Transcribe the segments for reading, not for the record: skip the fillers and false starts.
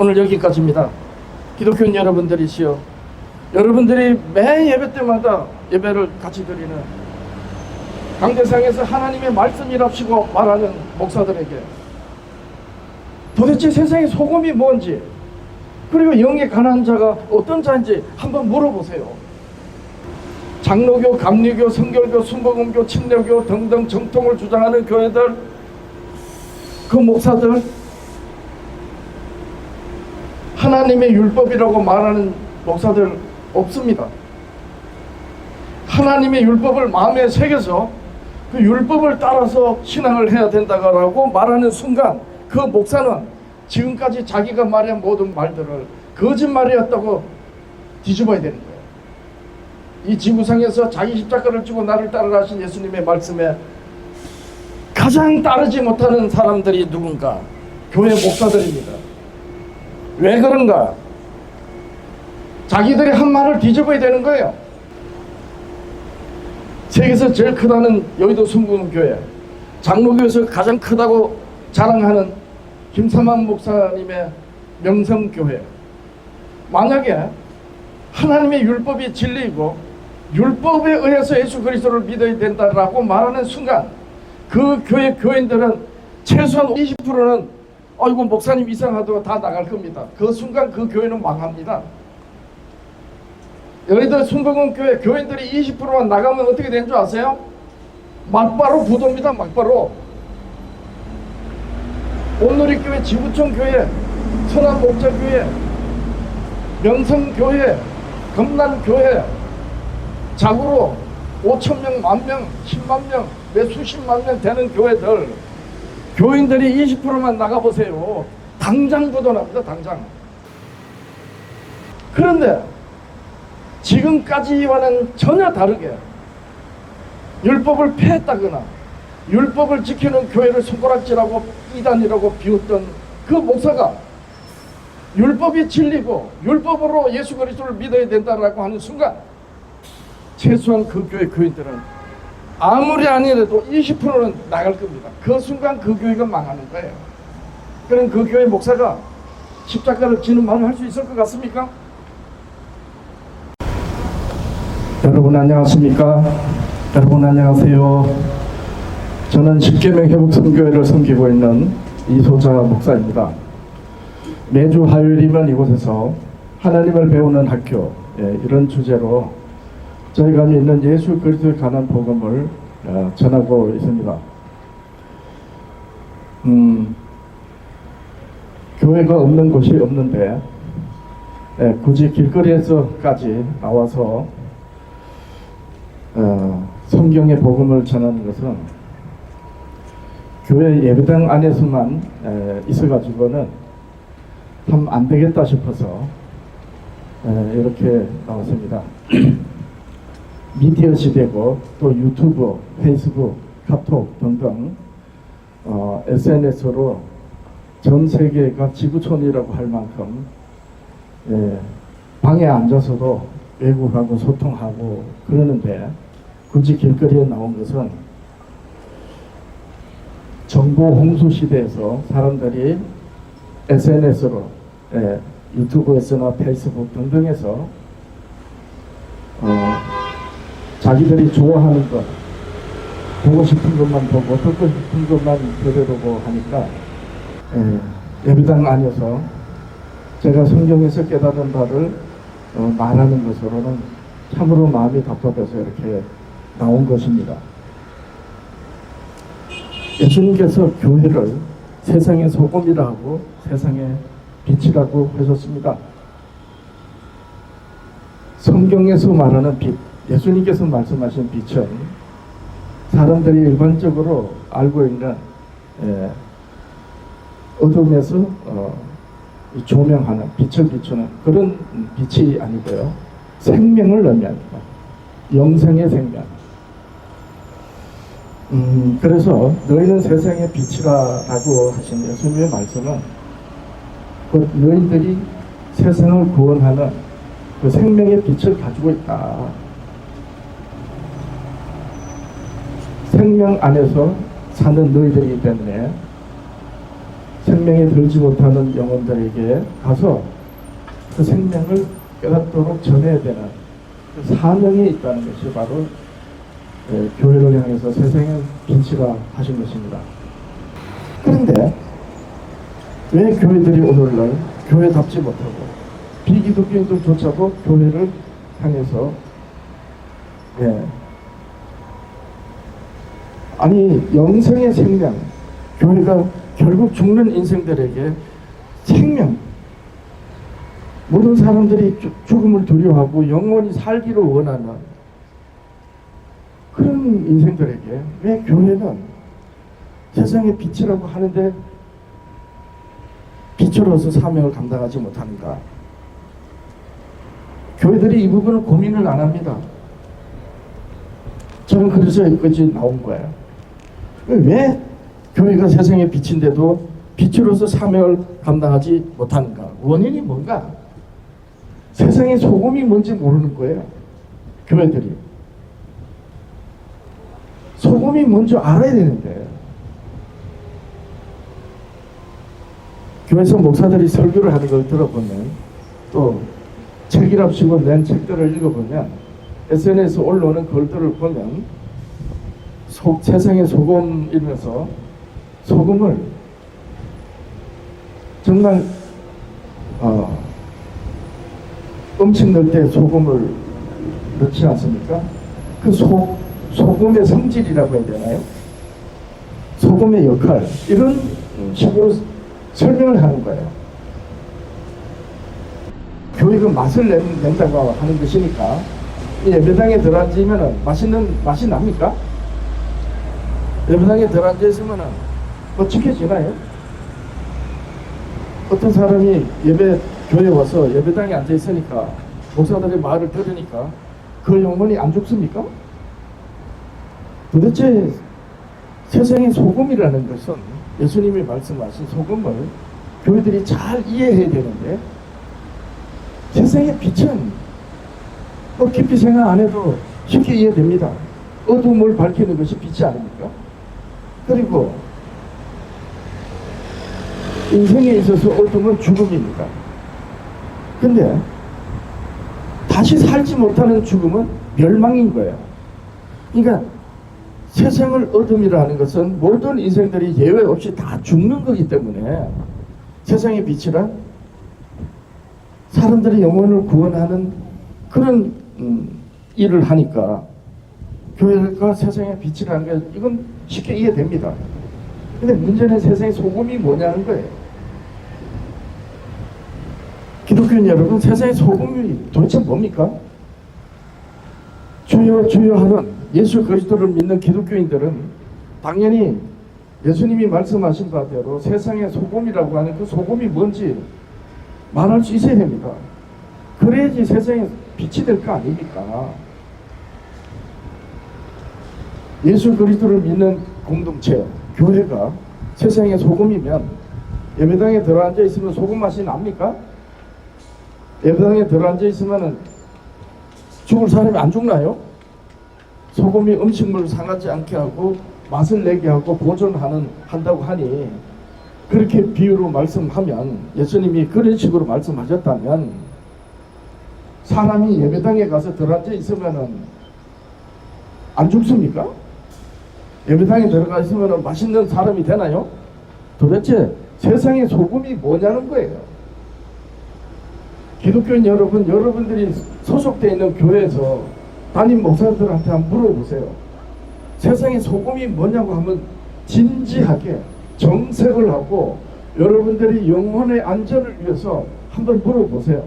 오늘 여기까지입니다. 기독교인 여러분들이시여, 여러분들이 매 예배 때마다 예배를 같이 드리는 강대상에서 하나님의 말씀이랍시고 말하는 목사들에게 도대체 세상의 소금이 뭔지, 그리고 영에 가난한 자가 어떤 자인지 한번 물어보세요. 장로교, 감리교, 성결교, 순복음교, 침례교 등등 정통을 주장하는 교회들, 그 목사들, 하나님의 율법이라고 말하는 목사들 없습니다. 하나님의 율법을 마음에 새겨서 그 율법을 따라서 신앙을 해야 된다고 말하는 순간 그 목사는 지금까지 자기가 말한 모든 말들을 거짓말이었다고 뒤집어야 되는 거예요. 이 지구상에서 자기 십자가를 지고 나를 따르라 하신 예수님의 말씀에 가장 따르지 못하는 사람들이 누군가? 교회 목사들입니다. 왜 그런가? 자기들이 한 말을 뒤집어야 되는 거예요. 세계에서 제일 크다는 여의도 순복음교회, 장로교에서 가장 크다고 자랑하는 김삼환 목사님의 명성교회, 만약에 하나님의 율법이 진리이고 율법에 의해서 예수 그리스도를 믿어야 된다라고 말하는 순간 그 교회 교인들은 최소한 20%는 아이고 목사님 이상하다고 다 나갈 겁니다. 그 순간 그 교회는 망합니다. 여의도 순복음교회 교인들이 20%만 나가면 어떻게 되는 줄 아세요? 막바로 부도입니다. 막바로. 온누리교회, 지구촌교회, 선한목자교회, 명성교회, 금난교회, 자구로 5,000명, 10,000명, 100,000명, 몇 수십만 명 되는 교회들, 교인들이 20%만 나가보세요. 당장 부도납니다. 당장. 그런데 지금까지와는 전혀 다르게 율법을 폐했다거나 율법을 지키는 교회를 손가락질하고 이단이라고 비웃던 그 목사가 율법이 진리고 율법으로 예수 그리스도를 믿어야 된다라고 하는 순간 최소한 그 교회 교인들은 아무리 아니래도 20%는 나갈 겁니다. 그 순간 그 교회가 망하는 거예요. 그럼 그 교회 목사가 십자가를 지는 말을 할 수 있을 것 같습니까? 여러분 안녕하십니까? 여러분 안녕하세요. 저는 십계명 회복선교회를 섬기고 있는 이소자 목사입니다. 매주 화요일이면 이곳에서 하나님을 배우는 학교, 이런 주제로 저희가 믿는 예수 그리스도에 관한 복음을 전하고 있습니다. 교회가 없는 곳이 없는데 굳이 길거리에서까지 나와서 성경의 복음을 전하는 것은 교회 예배당 안에서만 있어가지고는 참 안되겠다 싶어서 이렇게 나왔습니다. 미디어 시대고 또 유튜브, 페이스북, 카톡 등등 SNS로 전 세계가 지구촌이라고 할 만큼 방에 앉아서도 외국하고 소통하고 그러는데 굳이 길거리에 나온 것은 정보 홍수 시대에서 사람들이 SNS로 유튜브에서나 페이스북 등등에서 자기들이 좋아하는 것, 보고 싶은 것만 보고 듣고 싶은 것만 들으려고 하니까 예배당 안에서 제가 성경에서 깨달은 바를 말하는 것으로는 참으로 마음이 답답해서 이렇게 나온 것입니다. 예수님께서 교회를 세상의 소금이라고 세상의 빛이라고 하셨습니다. 성경에서 말하는 빛, 예수님께서 말씀하신 빛은 사람들이 일반적으로 알고 있는 어둠에서 조명하는, 빛을 비추는 그런 빛이 아니고요. 생명을 의미합니다. 영생의 생명. 그래서 너희는 세상의 빛이라고 하신 예수님의 말씀은 그 너희들이 세상을 구원하는 그 생명의 빛을 가지고 있다. 생명 안에서 사는 너희들이기 때문에 생명에 들지 못하는 영혼들에게 가서 그 생명을 깨닫도록 전해야 되는 그 사명이 있다는 것이 바로 교회를 향해서 세상의 빛이라 하신 것입니다. 그런데 왜 교회들이 오늘날 교회답지 못하고 비기독교인들조차도 교회를 향해서 아니 영생의 생명, 교회가 결국 죽는 인생들에게 생명, 모든 사람들이 죽음을 두려워하고 영원히 살기를 원하는 그런 인생들에게 왜 교회는 세상의 빛이라고 하는데 빛으로서 사명을 감당하지 못하는가? 교회들이 이 부분을 고민을 안 합니다. 저는 그래서 여기까지 나온 거예요. 왜 교회가 세상의 빛인데도 빛으로서 사명을 감당하지 못하는가? 원인이 뭔가? 세상의 소금이 뭔지 모르는 거예요. 교회들이. 소금이 뭔지 알아야 되는데 교회에서 목사들이 설교를 하는 걸 들어보면 또 책이랍시고 낸 책들을 읽어보면 SNS 올라오는 글들을 보면 세상의 소금이면서 소금을 정말 음식 넣을 때 소금을 넣지 않습니까? 그 소금의 성질이라고 해야 되나요? 소금의 역할, 이런 식으로 설명을 하는 거예요. 교회가 맛을 낸다고 하는 것이니까 예배당에 들어앉으면 맛이 납니까? 예배당에 들어앉아 있으면 뭐 지켜지나요? 어떤 사람이 교회에 와서 예배당에 앉아 있으니까 목사들의 말을 들으니까 그 영혼이 안 죽습니까? 도대체 세상의 소금이라는 것은 예수님이 말씀하신 소금을 교회들이 잘 이해해야 되는데 세상의 빛은 뭐 깊이 생각 안 해도 쉽게 이해됩니다. 어둠을 밝히는 것이 빛이 아닙니까? 그리고 인생에 있어서 어둠은 죽음입니다. 근데 다시 살지 못하는 죽음은 멸망인 거예요. 그러니까 세상을 어둠이라는 것은 모든 인생들이 예외 없이 다 죽는 거기 때문에 세상의 빛이란 사람들의 영혼을 구원하는 그런 일을 하니까 교회가 세상의 빛이라는 게 이건 쉽게 이해됩니다. 근데 문제는 세상의 소금이 뭐냐는 거예요. 기독교인 여러분, 세상의 소금이 도대체 뭡니까? 주여 주여 하는 예수 그리스도를 믿는 기독교인들은 당연히 예수님이 말씀하신 바대로 세상의 소금이라고 하는 그 소금이 뭔지 말할 수 있어야 됩니다. 그래야지 세상에 빛이 될 거 아닙니까? 예수 그리스도를 믿는 공동체, 교회가 세상의 소금이면 예배당에 들어앉아 있으면 소금 맛이 납니까? 예배당에 들어앉아 있으면 죽을 사람이 안 죽나요? 소금이 음식물을 상하지 않게 하고 맛을 내게 하고 보존한다고 하니 그렇게 비유로 말씀하면 예수님이 그런 식으로 말씀하셨다면 사람이 예배당에 가서 들어앉아 있으면 안 죽습니까? 예배당에 들어가 있으면 맛있는 사람이 되나요? 도대체 세상의 소금이 뭐냐는 거예요. 기독교인 여러분, 여러분들이 소속되어 있는 교회에서 담임 목사들한테 한번 물어보세요. 세상의 소금이 뭐냐고 하면 진지하게 정색을 하고 여러분들이 영혼의 안전을 위해서 한번 물어보세요.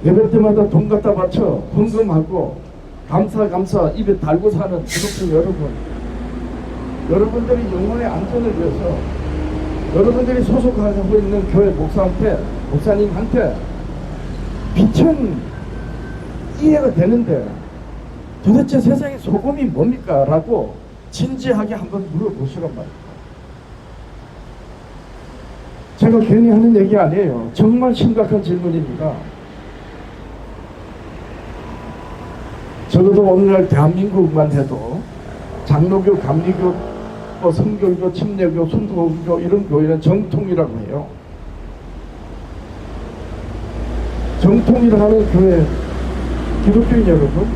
예배 때마다 돈 갖다 바쳐 헌금하고 감사 입에 달고 사는 기독교 여러분, 여러분들이 영혼의 안전을 위해서 여러분들이 소속하고 있는 교회 목사님한테 빛은 이해가 되는데 도대체 세상의 소금이 뭡니까? 라고 진지하게 한번 물어보시란 말이에요. 제가 괜히 하는 얘기 아니에요. 정말 심각한 질문입니다. 적어도 오늘날 대한민국만 해도 장로교, 감리교 뭐 성결교, 침례교, 순도교 이런 교회는 정통이라고 해요. 정통이라 하는 교회, 기독교인 여러분,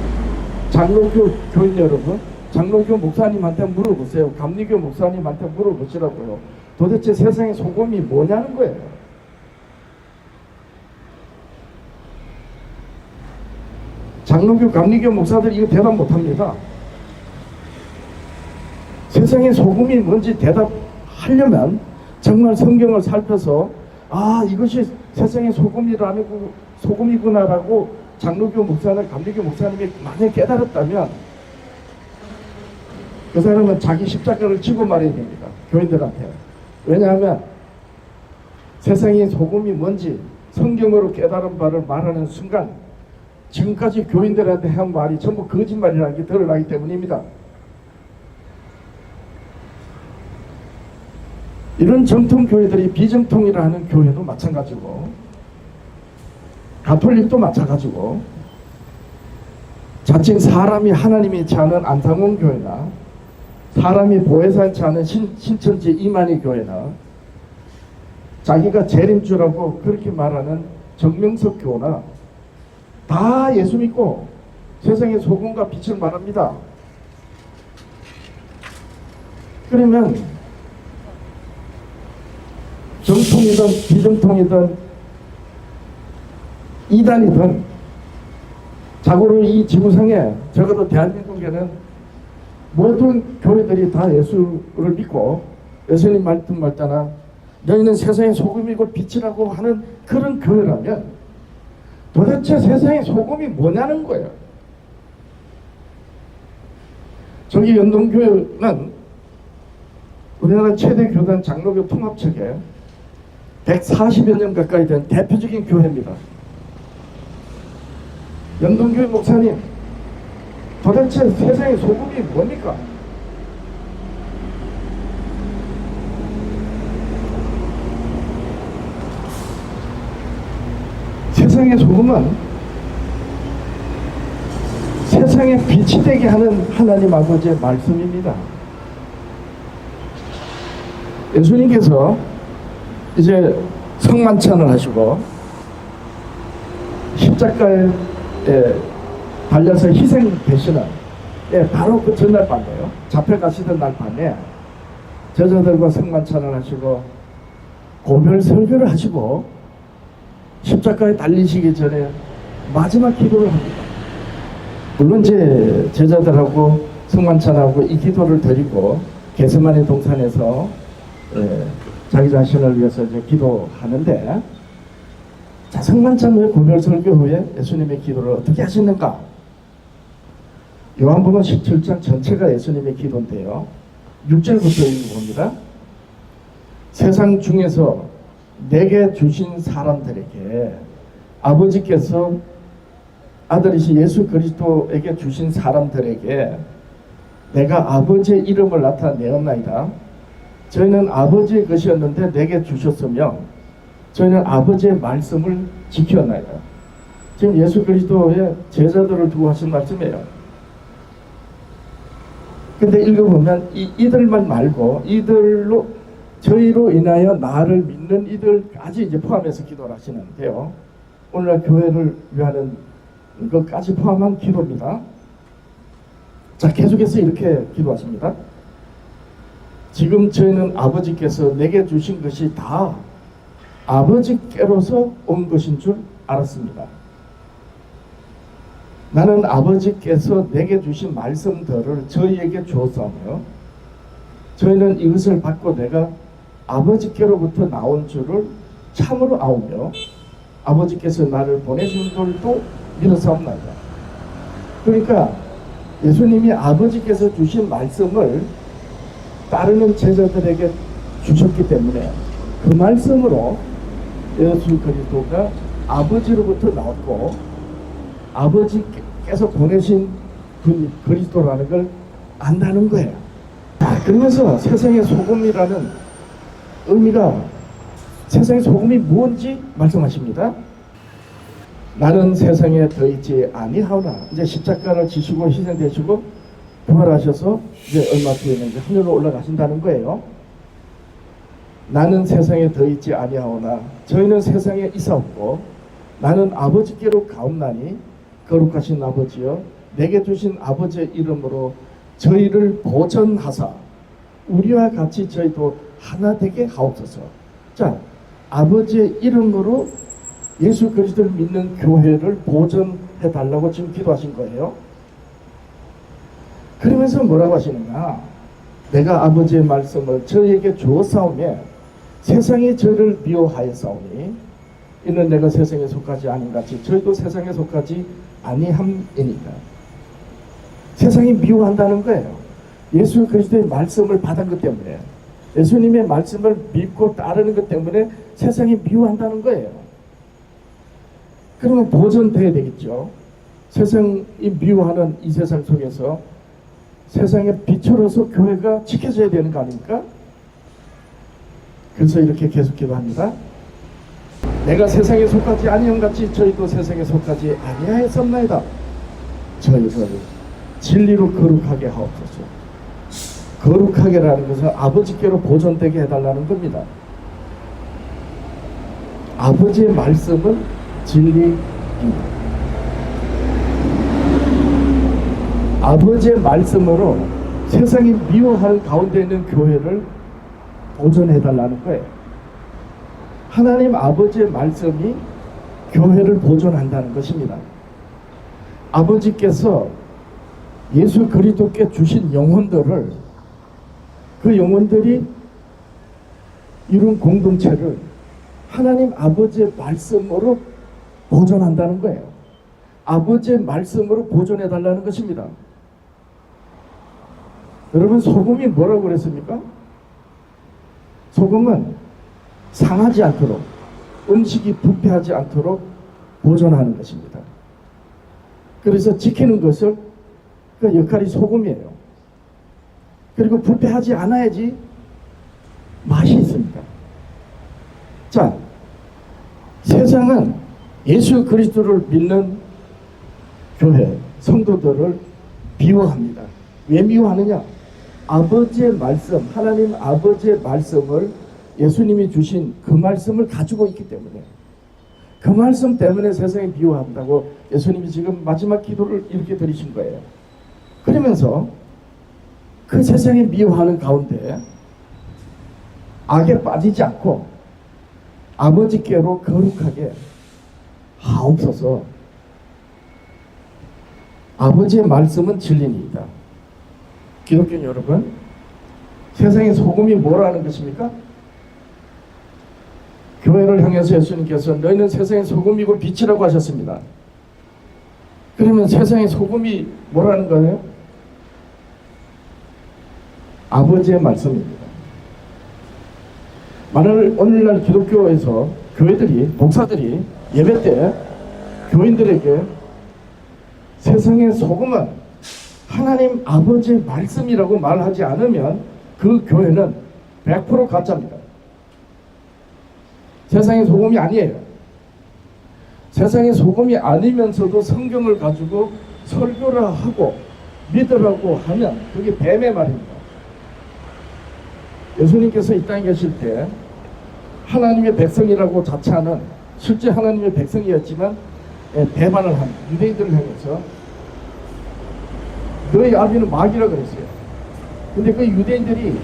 장로교 교인 여러분, 장로교 목사님한테 물어보세요. 감리교 목사님한테 물어보시라고요. 도대체 세상의 소금이 뭐냐는 거예요. 장로교, 감리교 목사들 이거 대답 못합니다. 세상의 소금이 뭔지 대답하려면 정말 성경을 살펴서 이것이 세상의 소금이구나라고 장로교 목사나 감리교 목사님이 만약 깨달았다면 그 사람은 자기 십자가를 지고 말해야 됩니다. 교인들한테. 왜냐하면 세상의 소금이 뭔지 성경으로 깨달은 바를 말하는 순간 지금까지 교인들한테 한 말이 전부 거짓말이라는 게 드러나기 때문입니다. 이런 정통교회들이 비정통이라 하는 교회도 마찬가지고 가톨릭도 마찬가지고 자칭 사람이 하나님이 찾는 안상원 교회나 사람이 보혜사 찾는 신천지 이만희 교회나 자기가 재림주라고 그렇게 말하는 정명석 교나 다 예수 믿고 세상의 소금과 빛을 말합니다. 그러면 정통이든 비정통이든 이단이든 자고로 이 지구상에 적어도 대한민국에는 모든 교회들이 다 예수를 믿고 예수님 말씀 말따나 너희는 세상의 소금이고 빛이라고 하는 그런 교회라면 도대체 세상의 소금이 뭐냐는 거예요. 저기 연동교회는 우리나라 최대 교단 장로교 통합체계 140여 년 가까이 된 대표적인 교회입니다. 연동교회 목사님, 도대체 세상의 소금이 뭡니까? 세상의 소금은 세상에 빛이 되게 하는 하나님 아버지의 말씀입니다. 예수님께서 이제 성만찬을 하시고 십자가에 달려서 희생되시는 바로 그 전날 밤에요. 잡혀가시던 날 밤에 제자들과 성만찬을 하시고 고별 설교를 하시고 십자가에 달리시기 전에 마지막 기도를 합니다. 물론 제자들하고 성만찬하고 이 기도를 드리고 겟세마네 동산에서 자기 자신을 위해서 이제 기도하는데, 자, 성만찬 후에 고별 설교 후에 예수님의 기도를 어떻게 하시는가? 요한복음 17장 전체가 예수님의 기도인데요. 6절부터 읽어봅니다. 세상 중에서 내게 주신 사람들에게 아버지께서 아들이신 예수 그리스도에게 주신 사람들에게 내가 아버지의 이름을 나타내었나이다. 저희는 아버지의 것이었는데 내게 주셨으며 저희는 아버지의 말씀을 지켰나이다. 지금 예수 그리스도의 제자들을 두고 하신 말씀이에요. 근데 읽어보면 이들만 말고 이들로 저희로 인하여 나를 믿는 이들까지 이제 포함해서 기도를 하시는데요. 오늘날 교회를 위하는 것까지 포함한 기도입니다. 자, 계속해서 이렇게 기도하십니다. 지금 저희는 아버지께서 내게 주신 것이 다 아버지께로서 온 것인 줄 알았습니다. 나는 아버지께서 내게 주신 말씀들을 저희에게 주었사오며 저희는 이것을 받고 내가 아버지께로부터 나온 줄을 참으로 아오며 아버지께서 나를 보내신 줄도 믿었사옵나이다. 그러니까 예수님이 아버지께서 주신 말씀을 따르는 제자들에게 주셨기 때문에 그 말씀으로 예수 그리스도가 아버지로부터 나왔고 아버지께서 보내신 그 그리스도라는 걸 안다는 거예요. 자, 그러면서 세상의 소금이라는 의미가, 세상의 소금이 무엇인지 말씀하십니다. 나는 세상에 더 있지 아니하오나, 이제 십자가를 지시고 희생되시고 부활하셔서 이제 얼마 뒤에는 이제 하늘로 올라가신다는 거예요. 나는 세상에 더 있지 아니하오나 저희는 세상에 있사옵고 나는 아버지께로 가옵나니 거룩하신 아버지여 내게 주신 아버지의 이름으로 저희를 보전하사 우리와 같이 저희도 하나 되게 하옵소서. 자, 아버지의 이름으로 예수 그리스도를 믿는 교회를 보전해 달라고 지금 기도하신 거예요. 그러면서 뭐라고 하시는가? 내가 아버지의 말씀을 저에게 주었사오매 세상이 저를 미워하였사오니 이는 내가 세상에 속하지 아닌 같이 저희도 세상에 속하지 아니함이니까. 세상이 미워한다는 거예요. 예수 그리스도의 말씀을 받은 것 때문에, 예수님의 말씀을 믿고 따르는 것 때문에 세상이 미워한다는 거예요. 그러면 보존돼야 되겠죠. 세상이 미워하는 이 세상 속에서 세상의 빛으로서 교회가 지켜져야 되는 거 아닙니까? 그래서 이렇게 계속 기도합니다. 내가 세상에 속하지 아니함 같이 저희도 세상에 속하지 아니하였었나이다. 저희를 진리로 거룩하게 하옵소서. 거룩하게라는 것은 아버지께로 보존되게 해달라는 겁니다. 아버지의 말씀은 진리입니다. 아버지의 말씀으로 세상이 미워하는 가운데 있는 교회를 보존해달라는 거예요. 하나님 아버지의 말씀이 교회를 보존한다는 것입니다. 아버지께서 예수 그리스도께 주신 영혼들을, 그 영혼들이 이룬 공동체를 하나님 아버지의 말씀으로 보존한다는 거예요. 아버지의 말씀으로 보존해달라는 것입니다. 여러분, 소금이 뭐라고 그랬습니까? 소금은 상하지 않도록, 음식이 부패하지 않도록 보존하는 것입니다. 그래서 지키는 것을 그 역할이 소금이에요. 그리고 부패하지 않아야지 맛이 있습니다. 자, 세상은 예수 그리스도를 믿는 교회, 성도들을 미워합니다. 왜 미워하느냐? 아버지의 말씀, 하나님 아버지의 말씀을, 예수님이 주신 그 말씀을 가지고 있기 때문에, 그 말씀 때문에 세상이 미워한다고 예수님이 지금 마지막 기도를 이렇게 드리신 거예요. 그러면서 그 세상이 미워하는 가운데 악에 빠지지 않고 아버지께로 거룩하게 하옵소서. 아버지의 말씀은 진리입니다. 기독교 여러분, 세상의 소금이 뭐라는 것입니까? 교회를 향해서 예수님께서 너희는 세상의 소금이고 빛이라고 하셨습니다. 그러면 세상의 소금이 뭐라는 거예요? 아버지의 말씀입니다. 오늘날 기독교에서 교회들이, 목사들이 예배 때 교인들에게 세상의 소금은 하나님 아버지의 말씀이라고 말하지 않으면 그 교회는 100% 가짜입니다. 세상의 소금이 아니에요. 세상의 소금이 아니면서도 성경을 가지고 설교를 하고 믿으라고 하면 그게 뱀의 말입니다. 예수님께서 이 땅에 계실 때 하나님의 백성이라고 자처하는, 실제 하나님의 백성이었지만 배반을 한 유대인들을 향해서 너희 아비는 마귀라 그랬어요. 근데 그 유대인들이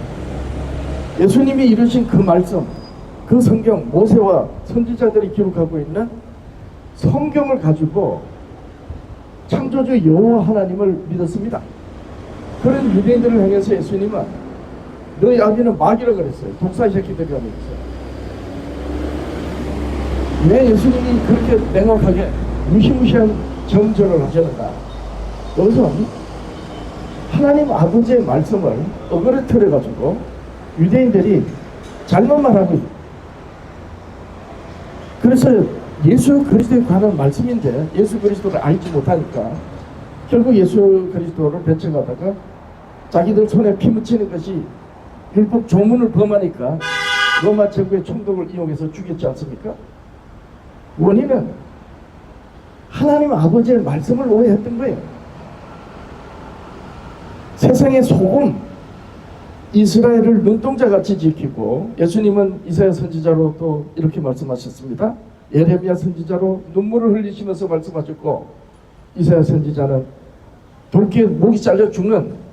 예수님이 이루신 그 말씀, 그 성경, 모세와 선지자들이 기록하고 있는 성경을 가지고 창조주 여호와 하나님을 믿었습니다. 그런 유대인들을 향해서 예수님은 너희 아비는 마귀라 그랬어요. 독사의 새끼들이라고 그랬어요. 왜 예수님이 그렇게 냉혹하게 무시무시한 정죄를 하셨는가? 여기서 하나님 아버지의 말씀을 어그러뜨려 가지고 유대인들이 잘못 말하고 있어요. 그래서 예수 그리스도에 관한 말씀인데 예수 그리스도를 알지 못하니까 결국 예수 그리스도를 배척하다가 자기들 손에 피 묻히는 것이 율법 조문을 범하니까 로마 제국의 총독을 이용해서 죽였지 않습니까? 원인은 하나님 아버지의 말씀을 오해했던 거예요. 세상의 소금 이스라엘을 눈동자같이 지키고, 예수님은 이사야 선지자로 또 이렇게 말씀하셨습니다. 예레미야 선지자로 눈물을 흘리시면서 말씀하셨고, 이사야 선지자는 돌기에 목이 잘려 죽는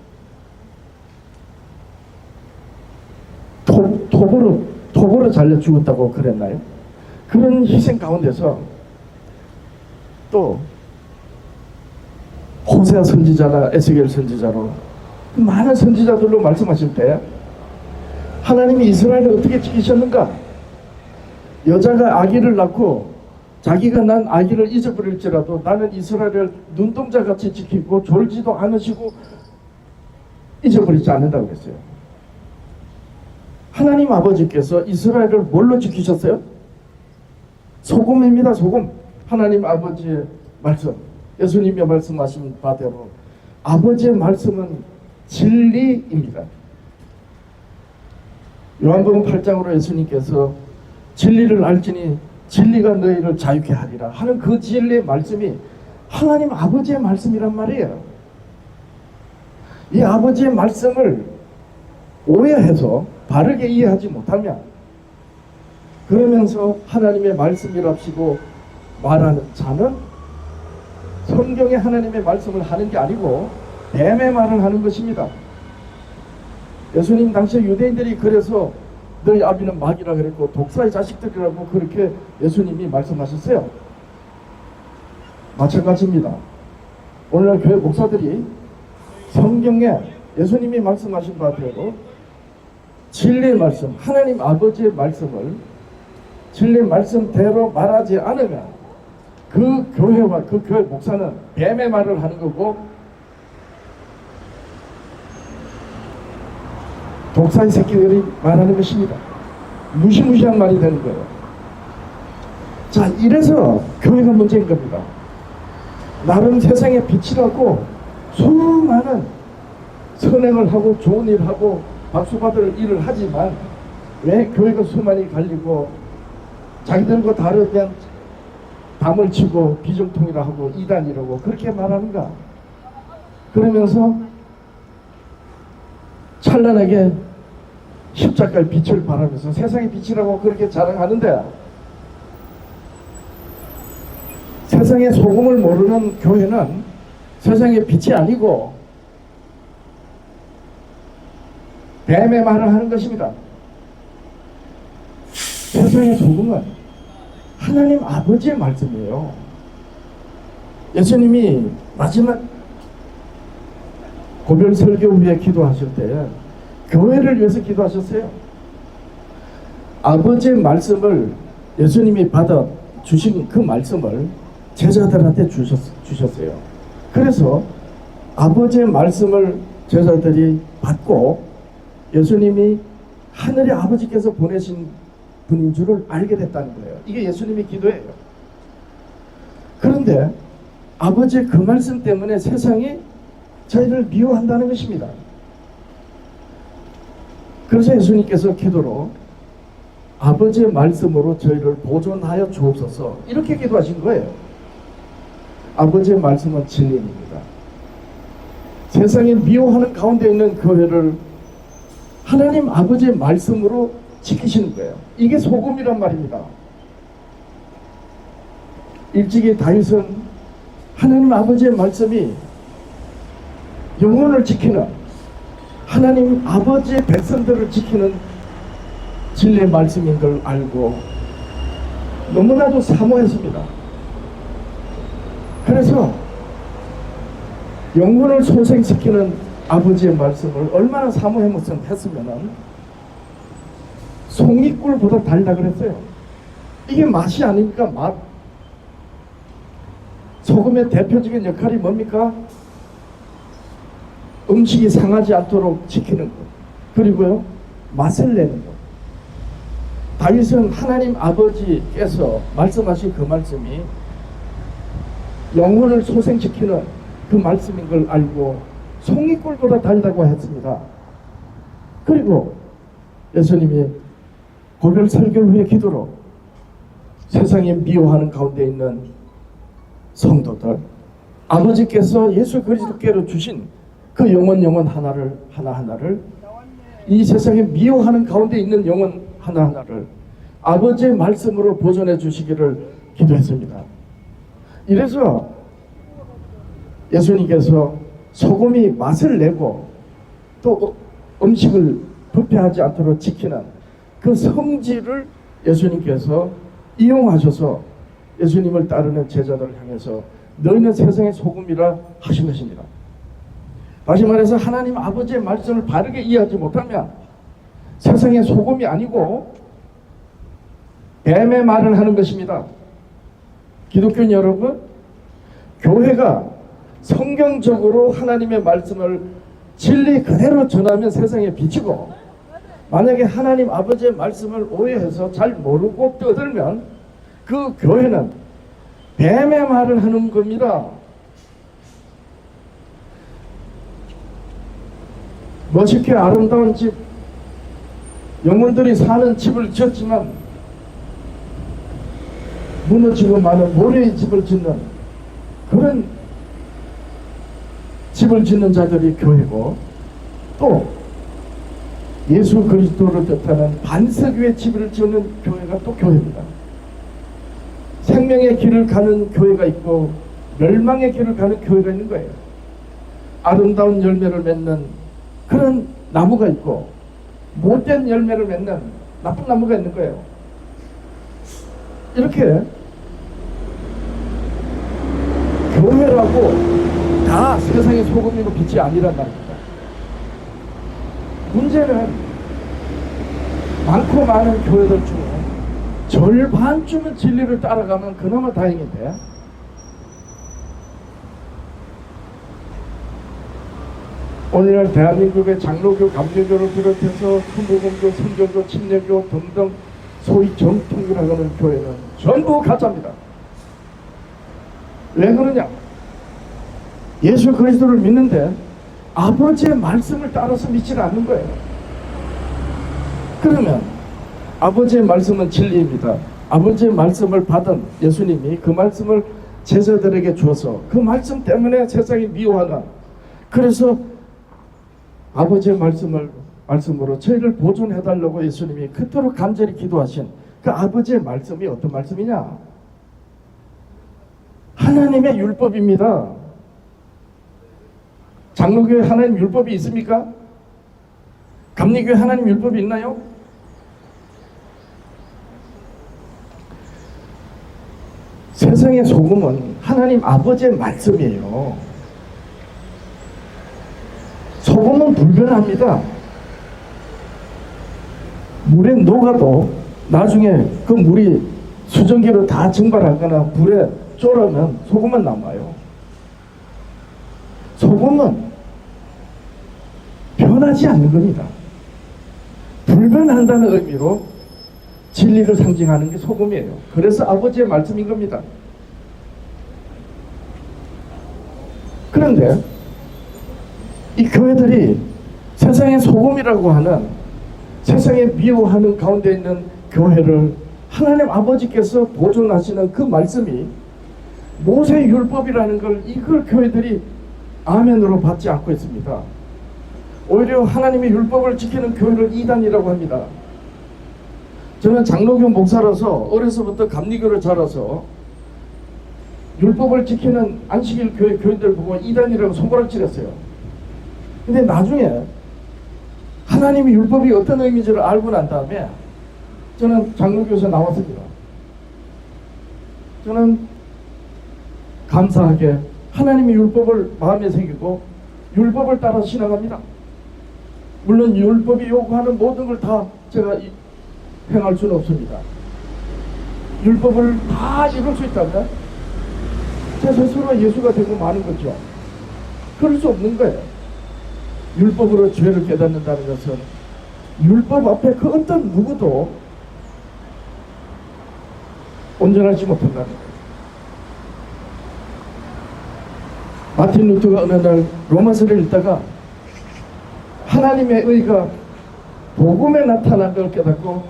톱으로 잘려 죽었다고 그랬나요? 그런 희생 가운데서 또 호세아 선지자나 에스겔 선지자로 많은 선지자들로 말씀하실 때 하나님이 이스라엘을 어떻게 지키셨는가? 여자가 아기를 낳고 자기가 난 아기를 잊어버릴지라도 나는 이스라엘을 눈동자같이 지키고 졸지도 않으시고 잊어버리지 않는다고 그랬어요. 하나님 아버지께서 이스라엘을 뭘로 지키셨어요? 소금입니다. 소금. 하나님 아버지의 말씀, 예수님이 말씀하신 바대로 아버지의 말씀은 진리입니다. 요한복음 8장으로 예수님께서 진리를 알지니 진리가 너희를 자유케 하리라 하는 그 진리의 말씀이 하나님 아버지의 말씀이란 말이에요. 이 아버지의 말씀을 오해해서 바르게 이해하지 못하면, 그러면서 하나님의 말씀이랍시고 말하는 자는 성경에 하나님의 말씀을 하는 게 아니고 뱀의 말을 하는 것입니다. 예수님 당시에 유대인들이 그래서 너희 아비는 마귀라 그랬고 독사의 자식들이라고 그렇게 예수님이 말씀하셨어요. 마찬가지입니다. 오늘날 교회 목사들이 성경에 예수님이 말씀하신 바대로 진리의 말씀, 하나님 아버지의 말씀을 진리의 말씀대로 말하지 않으면 그 교회와 그 교회 목사는 뱀의 말을 하는 거고 독사의 새끼들이 말하는 것입니다. 무시무시한 말이 되는 거예요. 자, 이래서 교회가 문제인 겁니다. 나름 세상에 빛이라고 수많은 선행을 하고 좋은 일을 하고 박수받을 일을 하지만 왜 교회가 수많이 갈리고 자기들과 다르면 담을 치고 비정통이라 하고 이단이라고 그렇게 말하는가? 그러면서 찬란하게 십자가의 빛을 바라면서 세상의 빛이라고 그렇게 자랑하는데, 세상의 소금을 모르는 교회는 세상의 빛이 아니고 뱀의 말을 하는 것입니다. 세상의 소금은 하나님 아버지의 말씀이에요. 예수님이 마지막 고별 설교 후에 기도하실 때 교회를 위해서 기도하셨어요. 아버지의 말씀을 예수님이 받아 주신 그 말씀을 제자들한테 주셨어요. 그래서 아버지의 말씀을 제자들이 받고 예수님이 하늘의 아버지께서 보내신 분인 줄을 알게 됐다는 거예요. 이게 예수님의 기도예요. 그런데 아버지의 그 말씀 때문에 세상이 저희를 미워한다는 것입니다. 그래서 예수님께서 기도로 아버지의 말씀으로 저희를 보존하여 주옵소서 이렇게 기도하신 거예요. 아버지의 말씀은 진리입니다. 세상이 미워하는 가운데 있는 교회를 하나님 아버지의 말씀으로 지키시는 거예요. 이게 소금이란 말입니다. 일찍이 다윗은 하나님 아버지의 말씀이 영혼을 지키는, 하나님 아버지의 백성들을 지키는 진리의 말씀인 걸 알고 너무나도 사모했습니다. 그래서 영혼을 소생시키는 아버지의 말씀을 얼마나 사모했으면 송이꿀보다 달다 그랬어요. 이게 맛이 아닙니까? 맛. 소금의 대표적인 역할이 뭡니까? 음식이 상하지 않도록 지키는 것, 그리고요 맛을 내는 것. 다윗은 하나님 아버지께서 말씀하신 그 말씀이 영혼을 소생시키는 그 말씀인 걸 알고 송이꿀보다 달다고 했습니다. 그리고 예수님이 고별 설교 후의 기도로 세상에 미워하는 가운데 있는 성도들, 아버지께서 예수 그리스도께로 주신 그 영혼 하나를 하나하나를 이 세상에 미워하는 가운데 있는 영혼 하나하나를 아버지의 말씀으로 보존해 주시기를 기도했습니다. 이래서 예수님께서 소금이 맛을 내고 또 음식을 부패하지 않도록 지키는 그 성질을 예수님께서 이용하셔서 예수님을 따르는 제자들을 향해서 너희는 세상의 소금이라 하신 것입니다. 다시 말해서 하나님 아버지의 말씀을 바르게 이해하지 못하면 세상의 소금이 아니고 뱀의 말을 하는 것입니다. 기독교인 여러분, 교회가 성경적으로 하나님의 말씀을 진리 그대로 전하면 세상에 비치고, 만약에 하나님 아버지의 말씀을 오해해서 잘 모르고 떠들면 그 교회는 뱀의 말을 하는 겁니다. 멋있게 아름다운 집, 영혼들이 사는 집을 지었지만 무너지고 마는 모래의 집을 짓는 그런 집을 짓는 자들이 교회고, 또 예수 그리스도를 뜻하는 반석 위에 집을 짓는 교회가 또 교회입니다. 생명의 길을 가는 교회가 있고 멸망의 길을 가는 교회가 있는 거예요. 아름다운 열매를 맺는 그런 나무가 있고 못된 열매를 맺는 나쁜 나무가 있는 거예요. 이렇게 교회라고 다 세상의 소금이고 빛이 아니란 말입니다. 문제는 많고 많은 교회들 중에 절반쯤은 진리를 따라가면 그나마 다행인데, 오늘날 대한민국의 장로교, 감리교를 비롯해서 순복음교, 선교교, 침례교 등등 소위 정통교라고 하는 교회는 전부 가짜입니다. 왜 그러냐? 예수 그리스도를 믿는데 아버지의 말씀을 따라서 믿지 않는 거예요. 그러면 아버지의 말씀은 진리입니다. 아버지의 말씀을 받은 예수님이 그 말씀을 제자들에게 주어서 그 말씀 때문에 세상이 미워하나, 그래서 아버지의 말씀으로 저희를 보존해달라고 예수님이 그토록 간절히 기도하신 그 아버지의 말씀이 어떤 말씀이냐? 하나님의 율법입니다. 장로교에 하나님 율법이 있습니까? 감리교에 하나님 율법이 있나요? 세상의 소금은 하나님 아버지의 말씀이에요. 소금은 불변합니다. 물에 녹아도 나중에 그 물이 수증기로 다 증발하거나 불에 졸으면 소금은 남아요. 소금은 변하지 않는 겁니다. 불변한다는 의미로 진리를 상징하는 게 소금이에요. 그래서 아버지의 말씀인 겁니다. 그런데 이 교회들이 세상의 소금이라고 하는, 세상에 미워하는 가운데 있는 교회를 하나님 아버지께서 보존하시는 그 말씀이 모세의 율법이라는 걸, 이걸 교회들이 아멘으로 받지 않고 있습니다. 오히려 하나님의 율법을 지키는 교회를 이단이라고 합니다. 저는 장로교 목사라서 어려서부터 감리교를 자라서 율법을 지키는 안식일 교회 교인들 보고 이단이라고 손가락질했어요. 근데 나중에 하나님의 율법이 어떤 의미인지를 알고 난 다음에 저는 장로교에서 나왔습니다. 저는 감사하게 하나님의 율법을 마음에 새기고 율법을 따라 신앙합니다. 물론 율법이 요구하는 모든 걸 다 제가 행할 수는 없습니다. 율법을 다 이룰 수 있다면 제 스스로가 예수가 되고 마는 거죠. 그럴 수 없는 거예요. 율법으로 죄를 깨닫는다는 것은 율법 앞에 그 어떤 누구도 온전하지 못한다는 거예요. 마틴 루터가 어느 날 로마서를 읽다가 하나님의 의가 복음에 나타난 걸 깨닫고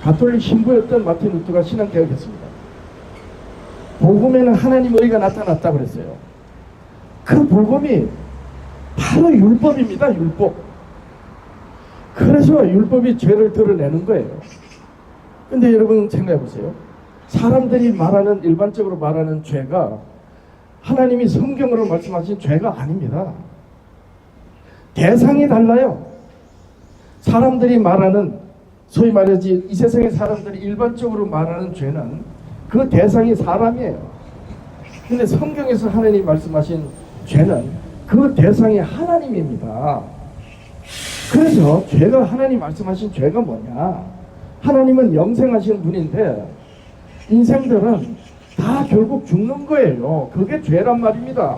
가톨릭 신부였던 마틴 루터가 신앙개혁했습니다. 복음에는 하나님의 의가 나타났다고 그랬어요. 그 복음이 바로 율법입니다. 율법. 그래서 율법이 죄를 드러내는 거예요. 근데 여러분 생각해 보세요. 사람들이 말하는, 일반적으로 말하는 죄가 하나님이 성경으로 말씀하신 죄가 아닙니다. 대상이 달라요. 사람들이 말하는, 소위 말하지 이 세상의 사람들이 일반적으로 말하는 죄는 그 대상이 사람이에요. 근데 성경에서 하나님이 말씀하신 죄는 그 대상이 하나님입니다. 그래서 죄가, 하나님 말씀하신 죄가 뭐냐? 하나님은 영생하신 분인데 인생들은 다 결국 죽는 거예요. 그게 죄란 말입니다.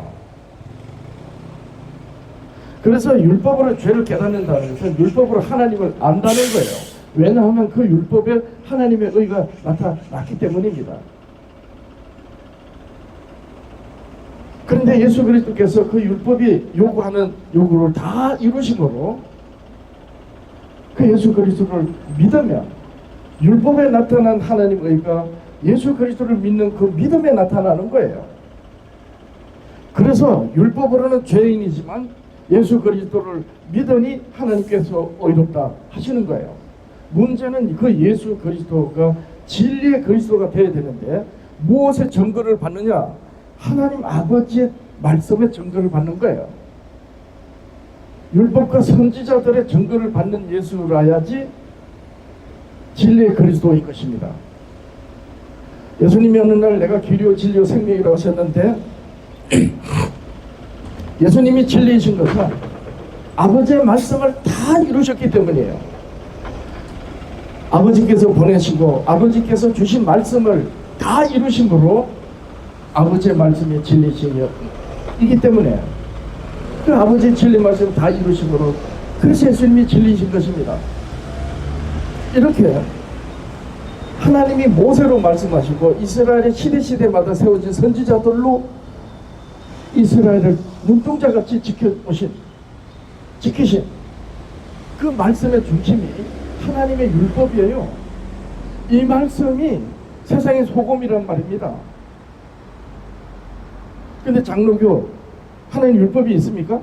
그래서 율법으로 죄를 깨닫는다는 것은 율법으로 하나님을 안다는 거예요. 왜냐하면 그 율법에 하나님의 의가 나타났기 때문입니다. 그런데 예수 그리스도께서 그 율법이 요구하는 요구를 다 이루심으로 그 예수 그리스도를 믿으면 율법에 나타난 하나님의 의가 예수 그리스도를 믿는 그 믿음에 나타나는 거예요. 그래서 율법으로는 죄인이지만 예수 그리스도를 믿으니 하나님께서 의롭다 하시는 거예요. 문제는 그 예수 그리스도가 진리의 그리스도가 되어야 되는데 무엇의 증거를 받느냐? 하나님 아버지의 말씀의 증거를 받는 거예요. 율법과 선지자들의 증거를 받는 예수라야지 진리의 그리스도인 것입니다. 예수님이 어느 날 내가 길이요 진리요 생명이라고 하셨는데 예수님이 진리이신 것은 아버지의 말씀을 다 이루셨기 때문이에요. 아버지께서 보내시고 아버지께서 주신 말씀을 다 이루심으로 아버지의 말씀이 진리이기 때문에 그 아버지의 진리 말씀을 다 이루심으로 그래서 예수님이 진리이신 것입니다. 이렇게 하나님이 모세로 말씀하시고 이스라엘의 시대마다 세워진 선지자들로 이스라엘을 눈동자같이 지키신 그 말씀의 중심이 하나님의 율법이에요. 이 말씀이 세상의 소금이란 말입니다. 근데 장로교 하나님 율법이 있습니까?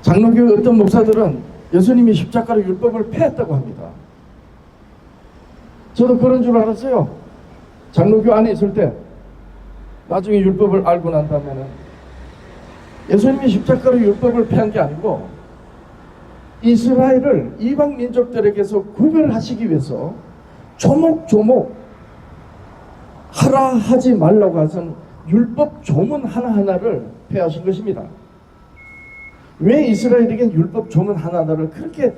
장로교 어떤 목사들은 예수님이 십자가로 율법을 폐했다고 합니다. 저도 그런 줄 알았어요. 장로교 안에 있을 때 나중에 율법을 알고 난 다음에는 예수님이 십자가로 율법을 폐한 게 아니고 이스라엘을 이방 민족들에게서 구별하시기 위해서 조목조목 하라 하지 말라고 하신 율법 조문 하나하나를 폐하신 것입니다. 왜 이스라엘에게 율법 조문 하나하나를 그렇게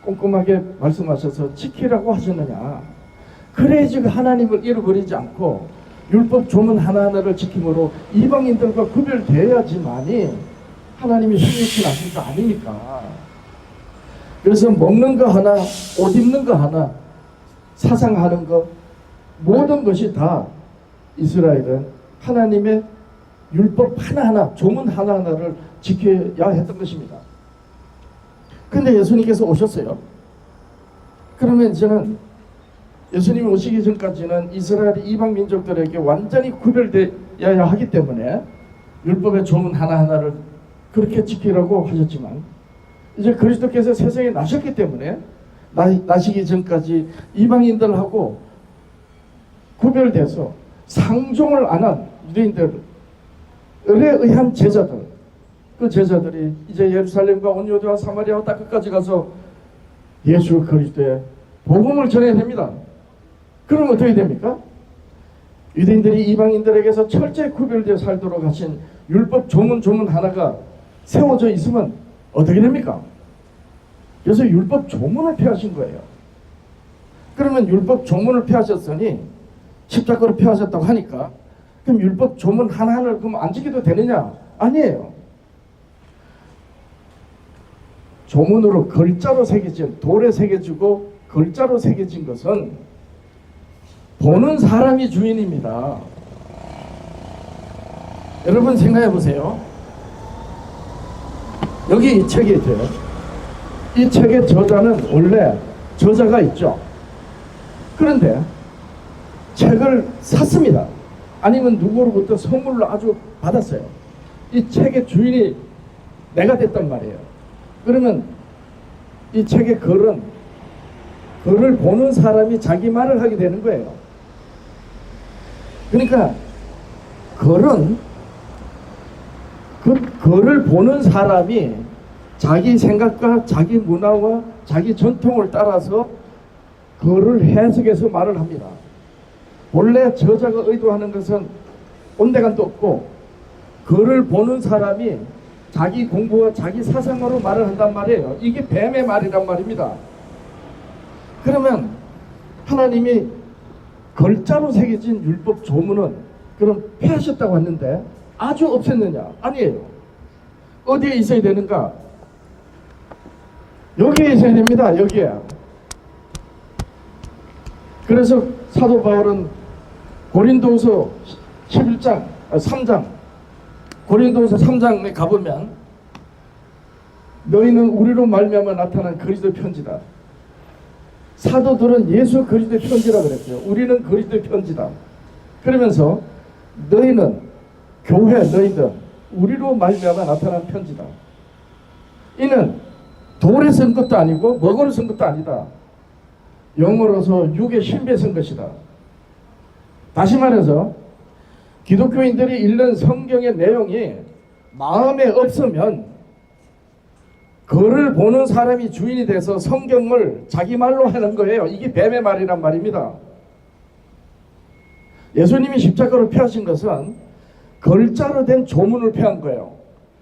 꼼꼼하게 말씀하셔서 지키라고 하셨느냐? 그래야지 하나님을 잃어버리지 않고 율법 조문 하나하나를 지킴으로 이방인들과 구별되어야지만이 하나님이 성육신 하신 거 아닙니까? 그래서 먹는 거 하나, 옷 입는 거 하나, 사상하는 거 모든 것이 다 이스라엘은 하나님의 율법 하나하나, 조문 하나하나를 지켜야 했던 것입니다. 근데 예수님께서 오셨어요. 그러면 이제는 예수님이 오시기 전까지는 이스라엘이 이방 민족들에게 완전히 구별되어야 하기 때문에 율법의 조문 하나하나를 그렇게 지키라고 하셨지만 이제 그리스도께서 세상에 나셨기 때문에 나시기 전까지 이방인들하고 구별돼서 상종을 안 한 유대인들에 의한 제자들, 그 제자들이 이제 예루살렘과 온 유대와 사마리아와 다 끝까지 가서 예수 그리스도의 복음을 전해야 됩니다. 그럼 어떻게 됩니까? 유대인들이 이방인들에게서 철저히 구별되어 살도록 하신 율법 조문 하나가 세워져 있으면 어떻게 됩니까? 그래서 율법 조문을 폐하신 거예요. 그러면 율법 조문을 폐하셨으니 십자가로 폐하셨다고 하니까 그럼 율법 조문 하나하나를 그럼 안 지켜도 되느냐? 아니에요. 조문으로 글자로 새겨진, 돌에 새겨지고 글자로 새겨진 것은 보는 사람이 주인입니다. 여러분 생각해 보세요. 여기 이 책이 있대요. 이 책의 저자는 원래 저자가 있죠. 그런데 책을 샀습니다. 아니면 누구로부터 선물로 아주 받았어요. 이 책의 주인이 내가 됐단 말이에요. 그러면 이 책의 글은 글을 보는 사람이 자기 말을 하게 되는 거예요. 그러니까 글은 그 글을 보는 사람이 자기 생각과 자기 문화와 자기 전통을 따라서 글을 해석해서 말을 합니다. 본래 저자가 의도하는 것은 온데간도 없고 글을 보는 사람이 자기 공부와 자기 사상으로 말을 한단 말이에요. 이게 뱀의 말이란 말입니다. 그러면 하나님이 글자로 새겨진 율법 조문은 그럼 폐하셨다고 했는데 아주 없앴느냐? 아니에요. 어디에 있어야 되는가? 여기에 있어야 됩니다. 여기에. 그래서 사도 바울은 고린도후서 11장 3장 고린도후서 3장에 가보면 너희는 우리로 말미암아 나타난 그리스도 편지다. 사도들은 예수 그리스도의 편지라 그랬어요. 우리는 그리스도의 편지다. 그러면서 너희는 교회 너희들 우리로 말미암아 나타난 편지다. 이는 돌에 쓴 것도 아니고 먹으로 쓴 것도 아니다. 영어로서 육의 신비에 쓴 것이다. 다시 말해서 기독교인들이 읽는 성경의 내용이 마음에 없으면 글을 보는 사람이 주인이 돼서 성경을 자기 말로 하는 거예요. 이게 뱀의 말이란 말입니다. 예수님이 십자가로 폐하신 것은 글자로 된 조문을 폐한 거예요.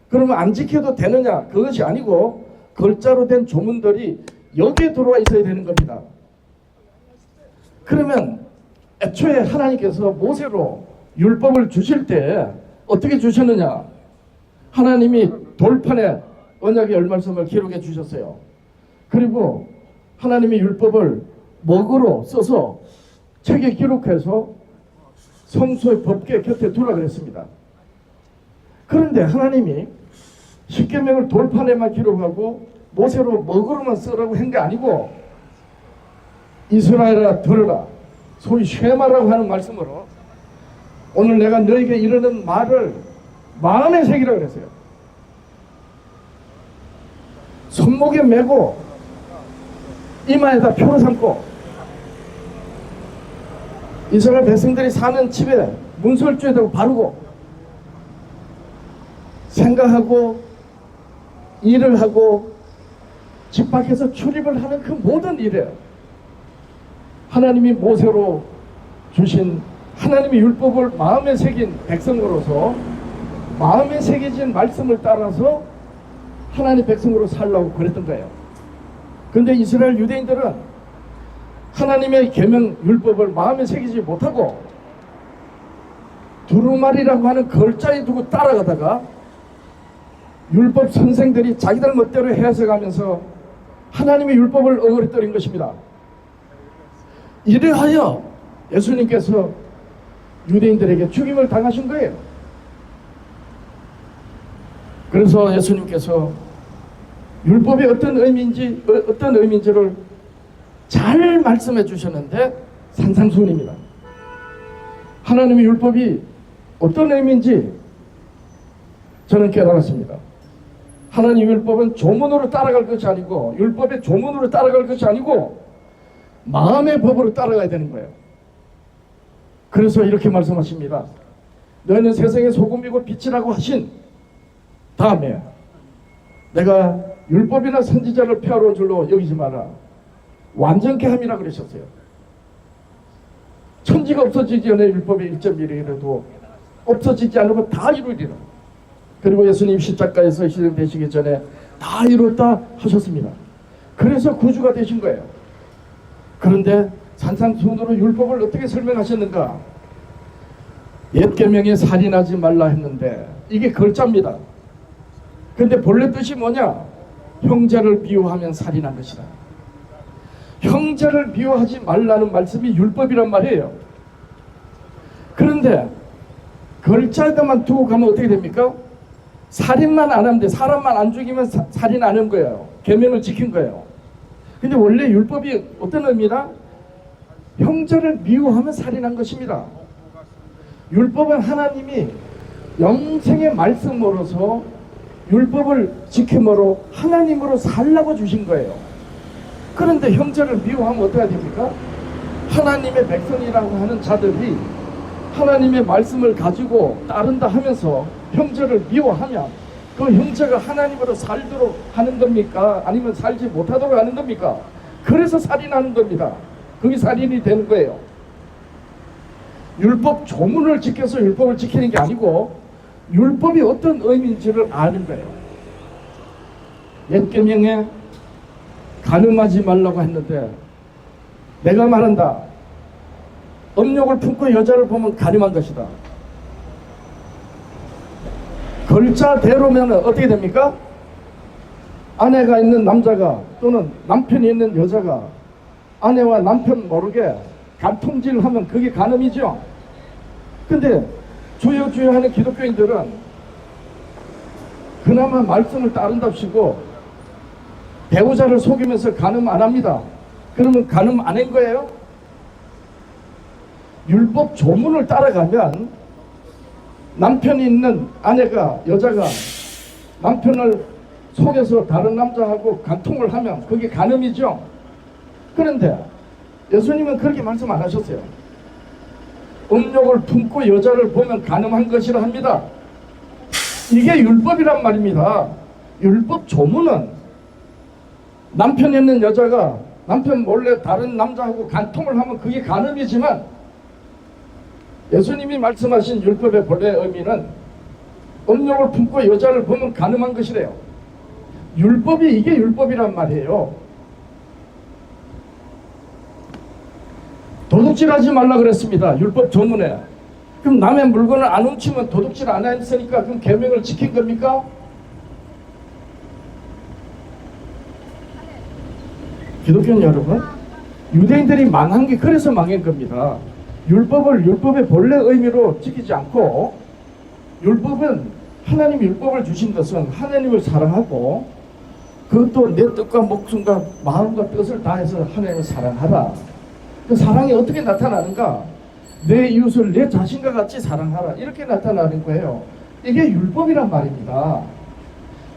그러면 안 지켜도 되느냐? 그것이 아니고 글자로 된 조문들이 여기에 들어와 있어야 되는 겁니다. 그러면 애초에 하나님께서 모세로 율법을 주실 때 어떻게 주셨느냐? 하나님이 돌판에 언약의 열말씀을 기록해 주셨어요. 그리고 하나님의 율법을 먹으로 써서 책에 기록해서 성소의 법궤 곁에 두라 그랬습니다. 그런데 하나님이 십계명을 돌판에만 기록하고 모세로 먹으로만 쓰라고 한 게 아니고 이스라엘아 들으라, 소위 쉐마라고 하는 말씀으로 오늘 내가 너에게 이르는 말을 마음에 새기라 그랬어요. 손목에 메고 이마에다 표를 삼고 이스라엘 백성들이 사는 집에 문설주에다가 바르고 생각하고 일을 하고 집 밖에서 출입을 하는 그 모든 일에 하나님이 모세로 주신 하나님의 율법을 마음에 새긴 백성으로서 마음에 새겨진 말씀을 따라서 하나님 백성으로 살라고 그랬던 거예요. 그런데 이스라엘 유대인들은 하나님의 계명 율법을 마음에 새기지 못하고 두루마리라고 하는 글자에 두고 따라가다가 율법 선생들이 자기들 멋대로 해석하면서 하나님의 율법을 어그러뜨린 것입니다. 이래하여 예수님께서 유대인들에게 죽임을 당하신 거예요. 그래서 예수님께서 율법이 어떤 의미인지를 잘 말씀해 주셨는데 산상수훈입니다. 하나님의 율법이 어떤 의미인지 저는 깨달았습니다. 하나님의 율법은 조문으로 따라갈 것이 아니고 율법의 조문으로 따라갈 것이 아니고 마음의 법으로 따라가야 되는 거예요. 그래서 이렇게 말씀하십니다. 너희는 세상의 소금이고 빛이라고 하신 다음에 내가 율법이나 선지자를 폐하러 줄로 여기지 마라. 완전케 함이라 그러셨어요. 천지가 없어지기 전에 율법의 1.1이라도 없어지지 않으면 다 이루리라. 그리고 예수님 십자가에서 희생되시기 전에 다 이뤘다 하셨습니다. 그래서 구주가 되신 거예요. 그런데 산상수훈으로 율법을 어떻게 설명하셨는가? 옛 계명에 살인하지 말라 했는데 이게 글자입니다. 그런데 본래 뜻이 뭐냐? 형제를 미워하면 살인한 것이다. 형제를 미워하지 말라는 말씀이 율법이란 말이에요. 그런데 글자에다만 두고 가면 어떻게 됩니까? 살인만 안 하면 돼. 사람만 안 죽이면 살인 안 한 거예요. 계명을 지킨 거예요. 근데 원래 율법이 어떤 의미다? 형제를 미워하면 살인한 것입니다. 율법은 하나님이 영생의 말씀으로서 율법을 지킴으로 하나님으로 살라고 주신 거예요. 그런데 형제를 미워하면 어떻게 됩니까? 하나님의 백성이라고 하는 자들이 하나님의 말씀을 가지고 따른다 하면서 형제를 미워하면 그 형제가 하나님으로 살도록 하는 겁니까? 아니면 살지 못하도록 하는 겁니까? 그래서 살인하는 겁니다. 그게 살인이 되는 거예요. 율법 조문을 지켜서 율법을 지키는 게 아니고 율법이 어떤 의미인지를 아는 거예요. 옛 계명에 간음하지 말라고 했는데 내가 말한다. 음욕을 품고 여자를 보면 간음한 것이다. 글자대로면 어떻게 됩니까? 아내가 있는 남자가 또는 남편이 있는 여자가 아내와 남편 모르게 간통질하면 그게 간음이죠. 근데 주여 주여 하는 기독교인들은 그나마 말씀을 따른답시고 배우자를 속이면서 간음 안 합니다. 그러면 간음 안 한 거예요? 율법 조문을 따라가면 남편이 있는 아내가 여자가 남편을 속여서 다른 남자하고 간통을 하면 그게 간음이죠. 그런데 예수님은 그렇게 말씀 안 하셨어요. 음욕을 품고 여자를 보면 간음한 것이라 합니다. 이게 율법이란 말입니다. 율법 조문은 남편이 있는 여자가 남편 몰래 다른 남자하고 간통을 하면 그게 간음이지만 예수님이 말씀하신 율법의 본래 의미는 음욕을 품고 여자를 보면 간음한 것이래요. 율법이 이게 율법이란 말이에요. 도둑질하지 말라 그랬습니다. 율법 조문에. 그럼 남의 물건을 안 훔치면 도둑질 안 했으니까 그럼 계명을 지킨 겁니까? 기독교 여러분, 유대인들이 망한 게 그래서 망한 겁니다. 율법의 본래 의미로 지키지 않고, 율법은 하나님 율법을 주신 것은 하나님을 사랑하고 그것도 내 뜻과 목숨과 마음과 뜻을 다해서 하나님을 사랑하라. 그 사랑이 어떻게 나타나는가? 내 이웃을 내 자신과 같이 사랑하라. 이렇게 나타나는 거예요. 이게 율법이란 말입니다.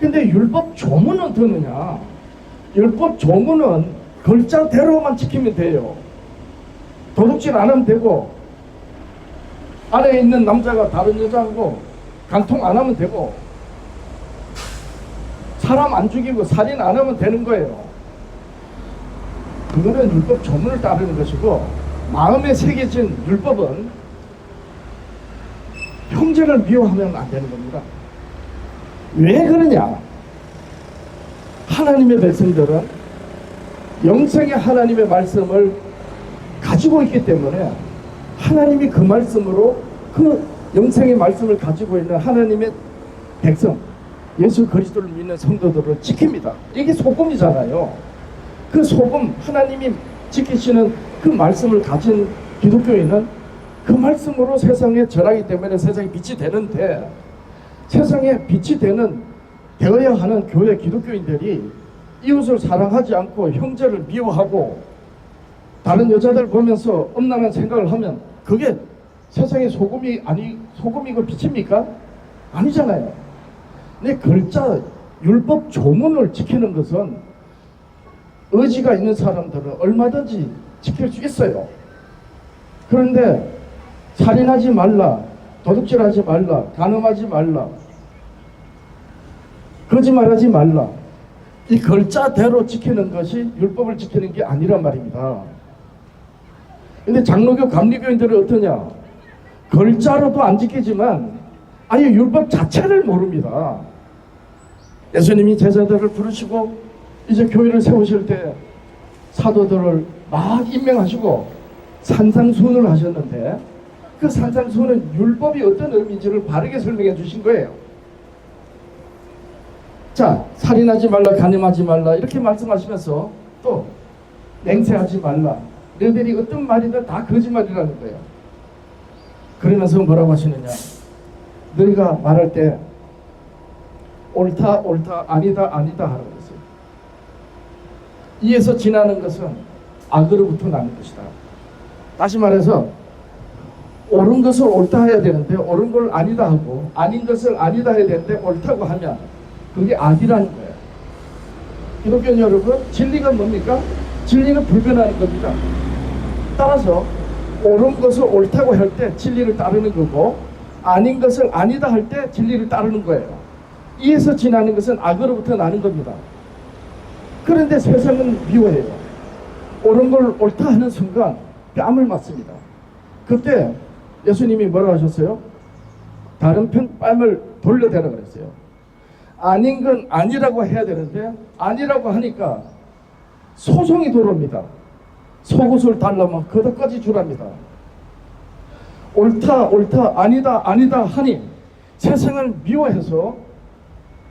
근데 율법 조문은 어떠느냐? 율법 조문은 글자대로만 지키면 돼요. 도둑질 안 하면 되고, 안에 있는 남자가 다른 여자하고 간통 안 하면 되고, 사람 안 죽이고 살인 안 하면 되는 거예요. 그거는 율법 조문을 따르는 것이고, 마음에 새겨진 율법은 형제를 미워하면 안 되는 겁니다. 왜 그러냐? 하나님의 백성들은 영생의 하나님의 말씀을 가지고 있기 때문에 하나님이 그 말씀으로 그 영생의 말씀을 가지고 있는 하나님의 백성, 예수 그리스도를 믿는 성도들을 지킵니다. 이게 소금이잖아요. 그 소금, 하나님이 지키시는 그 말씀을 가진 기독교인은 그 말씀으로 세상에 전하기 때문에 세상에 빛이 되는데, 세상에 빛이 되어야 하는 교회 기독교인들이 이웃을 사랑하지 않고 형제를 미워하고 다른 여자들 보면서 음란한 생각을 하면 그게 세상의 소금이고 빛입니까? 아니잖아요. 내 글자 율법 조문을 지키는 것은 의지가 있는 사람들은 얼마든지 지킬 수 있어요. 그런데 살인하지 말라, 도둑질하지 말라, 간음하지 말라, 거짓말하지 말라, 이 글자대로 지키는 것이 율법을 지키는 게 아니란 말입니다. 근데 장로교 감리교인들은 어떠냐? 글자로도 안 지키지만 아예 율법 자체를 모릅니다. 예수님이 제자들을 부르시고 이제 교회를 세우실 때 사도들을 막 임명하시고 산상수훈을 하셨는데, 그 산상수훈은 율법이 어떤 의미인지를 바르게 설명해 주신 거예요. 자, 살인하지 말라, 간음하지 말라 이렇게 말씀하시면서 또 맹세하지 말라, 너희들이 어떤 말이든 다 거짓말이라는 거예요. 그러면서 뭐라고 하시느냐? 너희가 말할 때 옳다 옳다 아니다 아니다 하라고 했어요. 이에서 지나는 것은 악으로부터 나는 것이다. 다시 말해서 옳은 것을 옳다 해야 되는데 옳은 걸 아니다 하고 아닌 것을 아니다 해야 되는데 옳다고 하면 그게 악이라는 거예요. 기독교 여러분, 진리가 뭡니까? 진리는 불변하는 겁니다. 따라서 옳은 것을 옳다고 할 때 진리를 따르는 거고 아닌 것을 아니다 할 때 진리를 따르는 거예요. 이에서 지나는 것은 악으로부터 나는 겁니다. 그런데 세상은 미워해요. 옳은 걸 옳다 하는 순간 뺨을 맞습니다. 그때 예수님이 뭐라고 하셨어요? 다른 편 뺨을 돌려대라 그랬어요. 아닌 건 아니라고 해야 되는데 아니라고 하니까 소송이 들어옵니다. 속옷을 달라면 겉옷까지 주랍니다. 옳다 옳다 아니다 아니다 하니 세상을 미워해서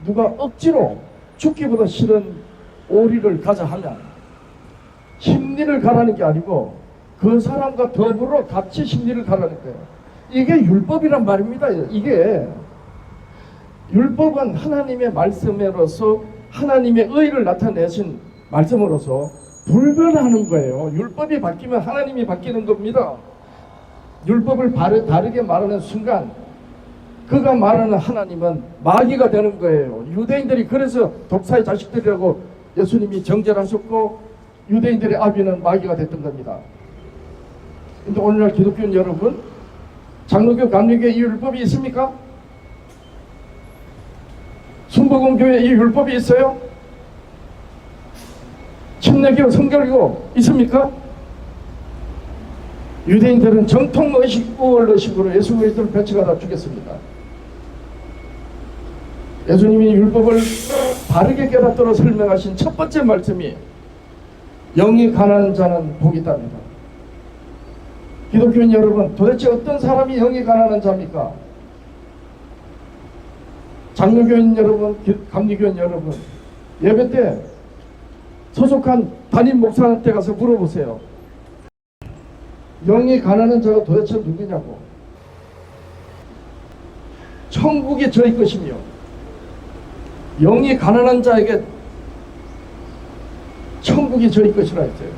누가 억지로 죽기보다 싫은 오리를 가자 하면 심리를 가라는 게 아니고 그 사람과 더불어 같이 심리를 가라는 거예요. 이게 율법이란 말입니다. 이게 율법은 하나님의 말씀으로서 하나님의 의를 나타내신 말씀으로서 불변하는 거예요. 율법이 바뀌면 하나님이 바뀌는 겁니다. 율법을 다르게 말하는 순간 그가 말하는 하나님은 마귀가 되는 거예요. 유대인들이 그래서 독사의 자식들이라고 예수님이 정죄하셨고 유대인들의 아비는 마귀가 됐던 겁니다. 근데 오늘날 기독교인 여러분, 장로교, 감리교에 이 율법이 있습니까? 순복음교회에 이 율법이 있어요? 침례교, 성결교 있습니까? 유대인들은 정통의식, 우월의식으로 예수 그리스도를 배척하다 죽였습니다. 예수님이 율법을 바르게 깨닫도록 설명하신 첫 번째 말씀이 영이 가난한 자는 복이 있답니다. 기독교인 여러분, 도대체 어떤 사람이 영이 가난한 자입니까? 장로교인 여러분, 감리교인 여러분, 예배 때 소속한 담임 목사한테 가서 물어보세요. 영이 가난한 자가 도대체 누구냐고. 천국이 저희 것이며 영이 가난한 자에게 천국이 저희 것이라 했어요.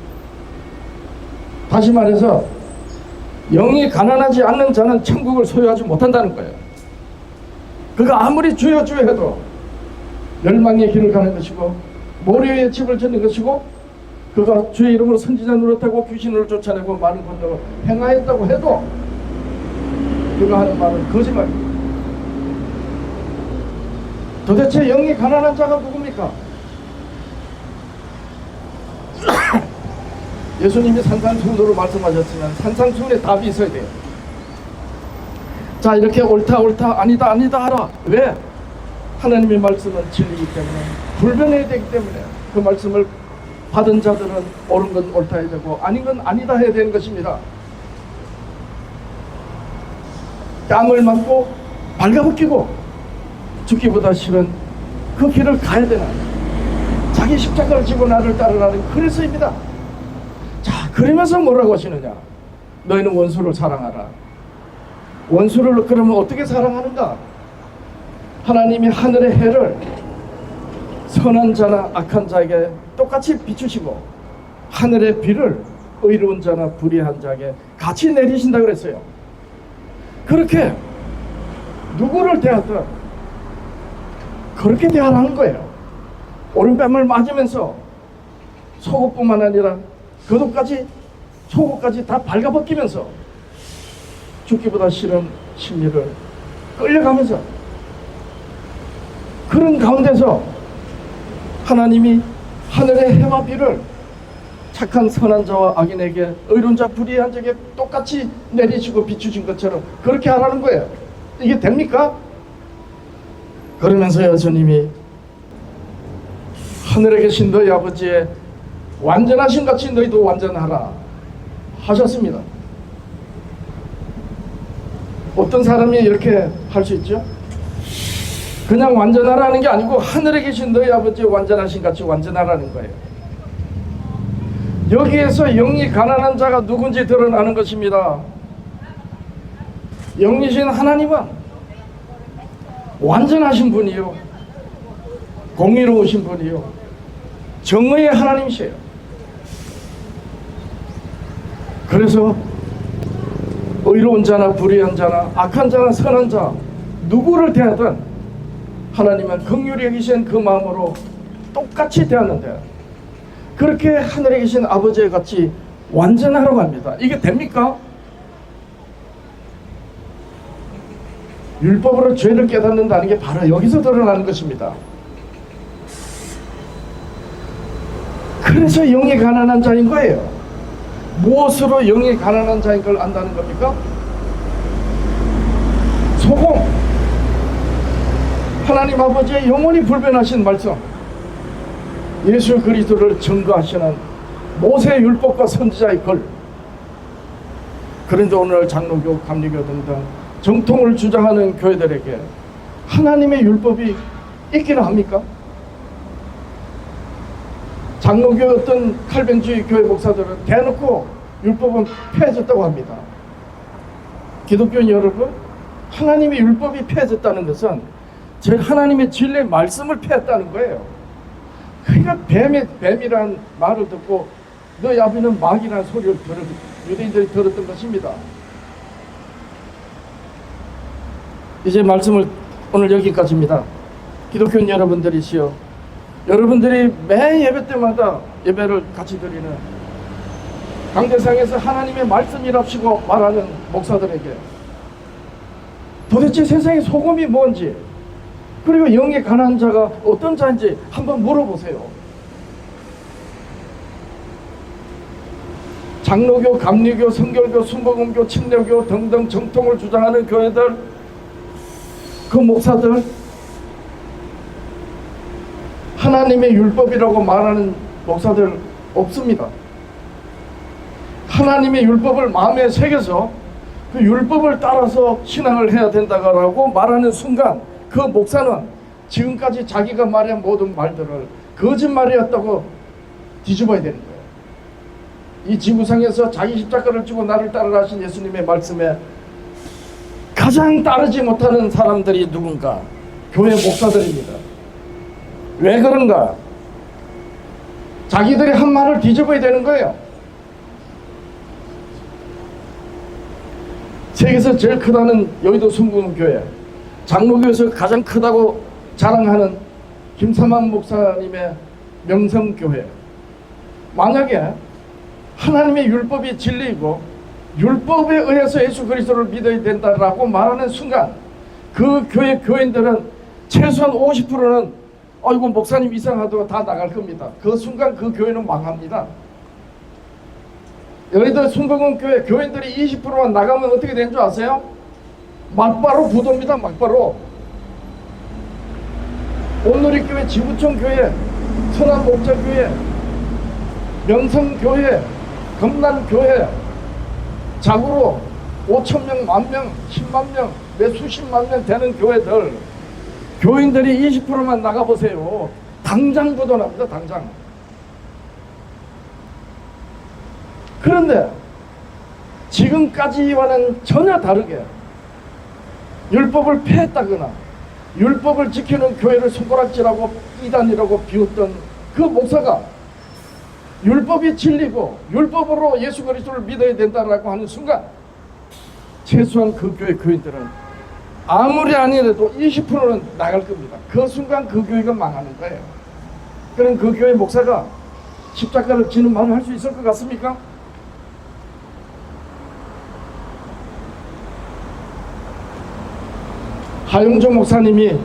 다시 말해서 영이 가난하지 않는 자는 천국을 소유하지 못한다는 거예요. 그가 아무리 주여 주여 해도 멸망의 길을 가는 것이고 모래의 집을 짓는 것이고 그가 주의 이름으로 선지자 노릇하고 귀신을 쫓아내고 많은 권능을 행하였다고 해도 그가 하는 말은 거짓말입니다. 도대체 영이 가난한 자가 누굽니까? 예수님이 산상수훈으로 말씀하셨지만 산상수훈에 답이 있어야 돼요. 자, 이렇게 옳다 옳다 아니다 아니다 하라. 왜? 하나님의 말씀은 진리이기 때문에 불변해야 되기 때문에 그 말씀을 받은 자들은 옳은 건 옳다 해야 되고 아닌 건 아니다 해야 되는 것입니다. 땀을 맞고 발가벗기고 죽기보다 싫은 그 길을 가야 되나, 자기 십자가를 지고 나를 따르라는 그리스도입니다. 자, 그러면서 뭐라고 하시느냐? 너희는 원수를 사랑하라. 원수를 그러면 어떻게 사랑하는가? 하나님이 하늘의 해를 선한 자나 악한 자에게 똑같이 비추시고 하늘의 비를 의로운 자나 불의한 자에게 같이 내리신다 그랬어요. 그렇게 누구를 대하든 그렇게 대하라는 거예요. 오른뺨을 맞으면서 속옷뿐만 아니라 겉옷까지 속옷까지 다 발가벗기면서 죽기보다 싫은 심리를 끌려가면서 그런 가운데서 하나님이 하늘의 해와 비를 착한 선한 자와 악인에게 의로운 자 불의한 자에게 똑같이 내리시고 비추신 것처럼 그렇게 하라는 거예요. 이게 됩니까? 그러면서 예수님이 하늘에 계신 너희 아버지의 완전하신 같이 너희도 완전하라 하셨습니다. 어떤 사람이 이렇게 할 수 있죠? 그냥 완전하라는 게 아니고 하늘에 계신 너희 아버지의 완전하신 같이 완전하라는 거예요. 여기에서 영이 가난한 자가 누군지 드러나는 것입니다. 영이신 하나님은 완전하신 분이요, 공의로우신 분이요, 정의의 하나님이세요. 그래서 의로운 자나 불의한 자나 악한 자나 선한 자 누구를 대하든 하나님은 긍휼히 여기신 그 마음으로 똑같이 대하는데, 그렇게 하늘에 계신 아버지와 같이 완전하라고 합니다. 이게 됩니까? 율법으로 죄를 깨닫는다는 게 바로 여기서 드러나는 것입니다. 그래서 영이 가난한 자인 거예요. 무엇으로 영이 가난한 자인 걸 안다는 겁니까? 소금, 하나님 아버지의 영원히 불변하신 말씀, 예수 그리스도를 증거하시는 모세 율법과 선지자의 글. 그런데 오늘 장로교, 감리교 등등 정통을 주장하는 교회들에게 하나님의 율법이 있기는 합니까? 장로교 어떤 칼뱅주의 교회 목사들은 대놓고 율법은 폐해졌다고 합니다. 기독교인 여러분, 하나님의 율법이 폐해졌다는 것은 하나님의 진리의 말씀을 폐했다는 거예요. 그러니까 뱀이란 말을 듣고 너희 아비는 마귀라는 소리를 유대인들이 들었던 것입니다. 이제 말씀을 오늘 여기까지입니다. 기독교인 여러분들이시여, 여러분들이 매 예배 때마다 예배를 같이 드리는 강대상에서 하나님의 말씀이랍시고 말하는 목사들에게 도대체 세상의 소금이 뭔지, 그리고 영의 가난한 자가 어떤 자인지 한번 물어보세요. 장로교, 감리교, 성결교, 순복음교, 침례교 등등 정통을 주장하는 교회들, 그 목사들, 하나님의 율법이라고 말하는 목사들 없습니다. 하나님의 율법을 마음에 새겨서 그 율법을 따라서 신앙을 해야 된다고 말하는 순간 그 목사는 지금까지 자기가 말한 모든 말들을 거짓말이었다고 뒤집어야 되는 거예요. 이 지구상에서 자기 십자가를 지고 나를 따르라 하신 예수님의 말씀에 가장 따르지 못하는 사람들이 누군가? 교회 목사들입니다. 왜 그런가? 자기들이 한 말을 뒤집어야 되는 거예요. 세계에서 제일 크다는 여의도 순복음교회, 장로교에서 가장 크다고 자랑하는 김삼환 목사님의 명성교회, 만약에 하나님의 율법이 진리이고 율법에 의해서 예수 그리스도를 믿어야 된다라고 말하는 순간 그 교회 교인들은 최소한 50%는 아이고 목사님 이상하다고 다 나갈 겁니다. 그 순간 그 교회는 망합니다. 여의도 순복음교회 교인들이 20%만 나가면 어떻게 되는 줄 아세요? 막바로 부도입니다. 막바로. 온누리교회, 지구촌교회, 선한목자교회, 명성교회, 금난교회, 자구로 5,000명, 10,000명, 100,000명, 몇 수십만 명 되는 교회들, 교인들이 20%만 나가보세요. 당장 부도납니다. 당장. 그런데 지금까지와는 전혀 다르게 율법을 폐했다거나 율법을 지키는 교회를 손가락질하고 이단이라고 비웃던 그 목사가 율법이 진리고 율법으로 예수 그리스도를 믿어야 된다라고 하는 순간 최소한 그 교회 교인들은 아무리 아니래도 20%는 나갈 겁니다. 그 순간 그 교회가 망하는 거예요. 그럼 그 교회 목사가 십자가를 지는 말을 할 수 있을 것 같습니까? 하용조 목사님이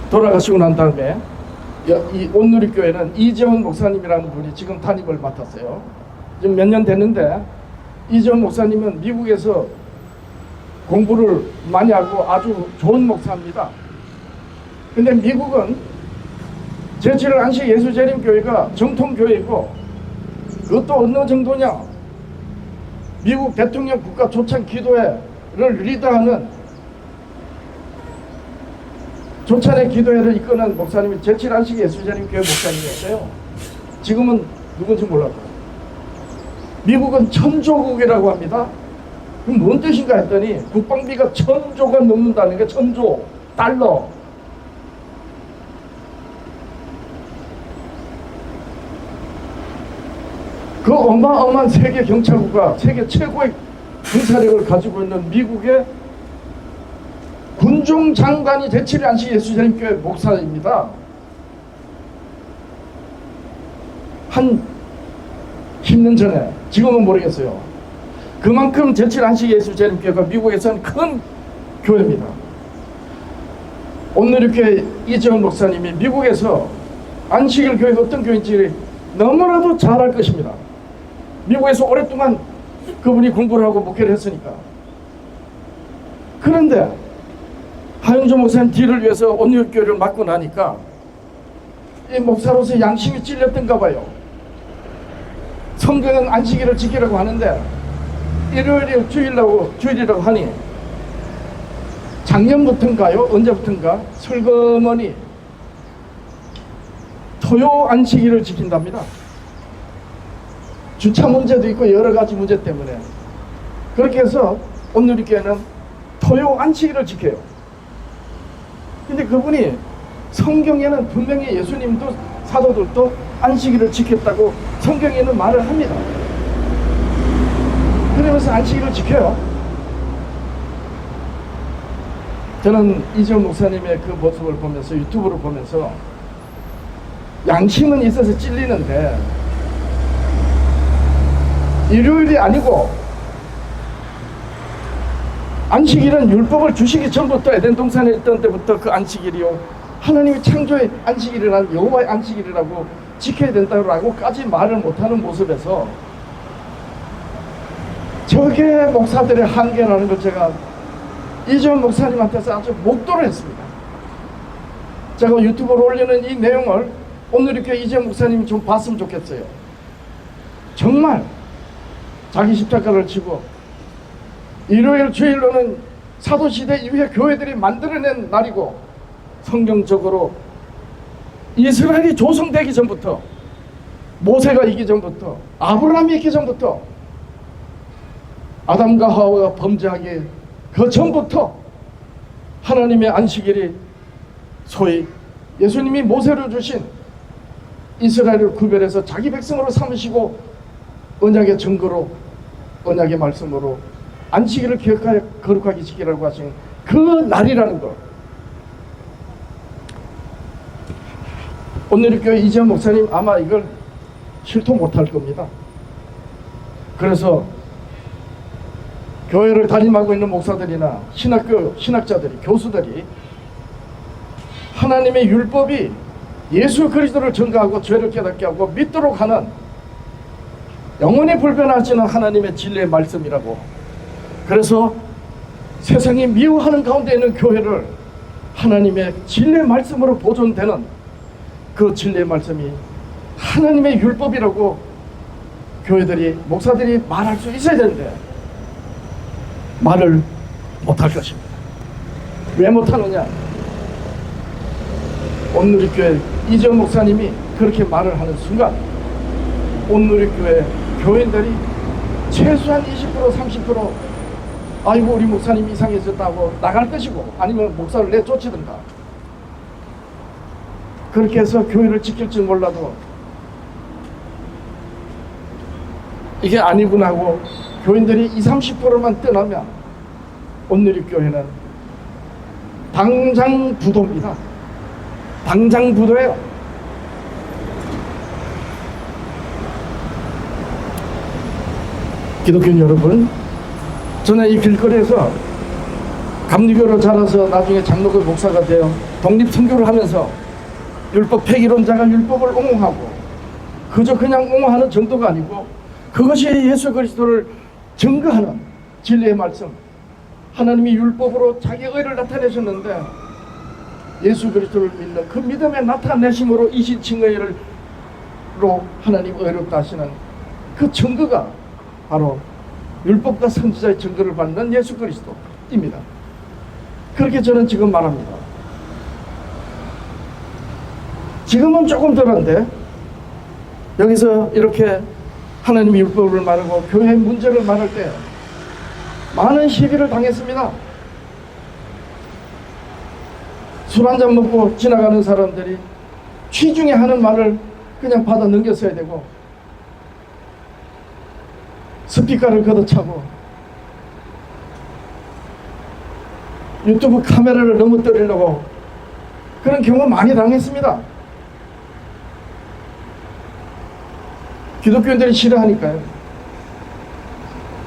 돌아가시고 난 다음에 이 온누리교회는 이재원 목사님이라는 분이 지금 담임을 맡았어요. 지금 몇 년 됐는데 이재원 목사님은 미국에서 공부를 많이 하고 아주 좋은 목사입니다. 근데 미국은 제7일 안식 예수재림교회가 정통교회이고 그것도 어느 정도냐, 미국 대통령 국가 초청 기도회를 리더하는 조찬의 기도회를 이끄는 목사님이 제7 안식 예수재림교회 목사님이었어요. 지금은 누군지 몰라도. 미국은 천조국이라고 합니다. 그럼 뭔 뜻인가 했더니 국방비가 1,000조가 넘는다는 게 1,000조 달러. 그 어마어마한 세계 경찰국가, 세계 최고의 군사력을 가지고 있는 미국의 군종 장관이 대치리 안식 예수자님교회 목사입니다. 한 10년 전에, 지금은 모르겠어요. 그만큼 대치리 안식 예수자님교회가 미국에서는 큰 교회입니다. 온누리교회 이재원 목사님이 미국에서 안식일 교회가 어떤 교회인지 너무나도 잘 알 것입니다. 미국에서 오랫동안 그분이 공부를 하고 목회를 했으니까. 그런데 하영조 목사님 뒤를 위해서 온누리교회를 맡고 나니까 이 목사로서 양심이 찔렸던가 봐요. 성경은 안식일을 지키라고 하는데 일요일이 주일이라고 하니 작년부터인가요? 언제부터인가 슬그머니 토요 안식일을 지킨답니다. 주차 문제도 있고 여러 가지 문제 때문에. 그렇게 해서 온누리교회는 토요 안식일을 지켜요. 근데 그분이 성경에는 분명히 예수님도 사도들도 안식일을 지켰다고 성경에는 말을 합니다. 그러면서 안식일을 지켜요. 저는 이재원 목사님의 그 모습을 보면서, 유튜브를 보면서 양심은 있어서 찔리는데 일요일이 아니고 안식일은 율법을 주시기 전부터 에덴 동산에 있던 때부터 그 안식일이요, 하나님이 창조의 안식일이라는 여호와의 안식일이라고 지켜야 된다고까지 말을 못하는 모습에서 저게 목사들의 한계라는 걸 제가 이재원 목사님한테서 아주 목도를 했습니다. 제가 유튜브로 올리는 이 내용을 오늘 이렇게 이재원 목사님이 좀 봤으면 좋겠어요. 정말 자기 십자가를 지고 일요일 주일로는 사도시대 이후에 교회들이 만들어낸 날이고, 성경적으로 이스라엘이 조성되기 전부터, 모세가 있기 전부터, 아브라함이 있기 전부터, 아담과 하와가 범죄하기 그 전부터 하나님의 안식일이 소위 예수님이 모세로 주신 이스라엘을 구별해서 자기 백성으로 삼으시고 언약의 증거로, 언약의 말씀으로 안식일을 기억하여 거룩하게 지키라고 하신 그 날이라는 것. 오늘 교회 이재원 목사님 아마 이걸 실토 못할 겁니다. 그래서 교회를 담임하고 있는 목사들이나 신학자들이, 교수들이 하나님의 율법이 예수 그리스도를 증거하고 죄를 깨닫게 하고 믿도록 하는 영원히 불변하지는 하나님의 진리의 말씀이라고, 그래서 세상이 미워하는 가운데 있는 교회를 하나님의 진리의 말씀으로 보존되는 그 진리의 말씀이 하나님의 율법이라고 교회들이, 목사들이 말할 수 있어야 되는데 말을 못할 것입니다. 왜 못하느냐? 온누리교회 이재원 목사님이 그렇게 말을 하는 순간 온누리교회 교인들이 최소한 20% 30% 아이고 우리 목사님 이상해졌다고 나갈 것이고, 아니면 목사를 내쫓이든가 그렇게 해서 교회를 지킬지 몰라도 이게 아니구나 하고 교인들이 20, 30%만 떠나면 온누리교회는 당장 부도입니다. 당장 부도예요. 기독교 여러분, 저는 이 길거리에서 감리교로 자라서 나중에 장로교 목사가 되어 독립선교를 하면서 율법 폐기론자가 율법을 옹호하고 그저 그냥 옹호하는 정도가 아니고 그것이 예수 그리스도를 증거하는 진리의 말씀, 하나님이 율법으로 자기 의를 나타내셨는데 예수 그리스도를 믿는 그 믿음의 나타내심으로 이신칭의로 하나님 의롭다 하시는 그 증거가 바로 율법과 선지자의 증거를 받는 예수 그리스도입니다. 그렇게 저는 지금 말합니다. 지금은 조금 덜한데 여기서 이렇게 하나님의 율법을 말하고 교회의 문제를 말할 때 많은 시비를 당했습니다. 술 한잔 먹고 지나가는 사람들이 취중에 하는 말을 그냥 받아 넘겼어야 되고, 스피커를 걷어차고 유튜브 카메라를 넘어뜨리려고 그런 경우 많이 당했습니다. 기독교인들이 싫어하니까요.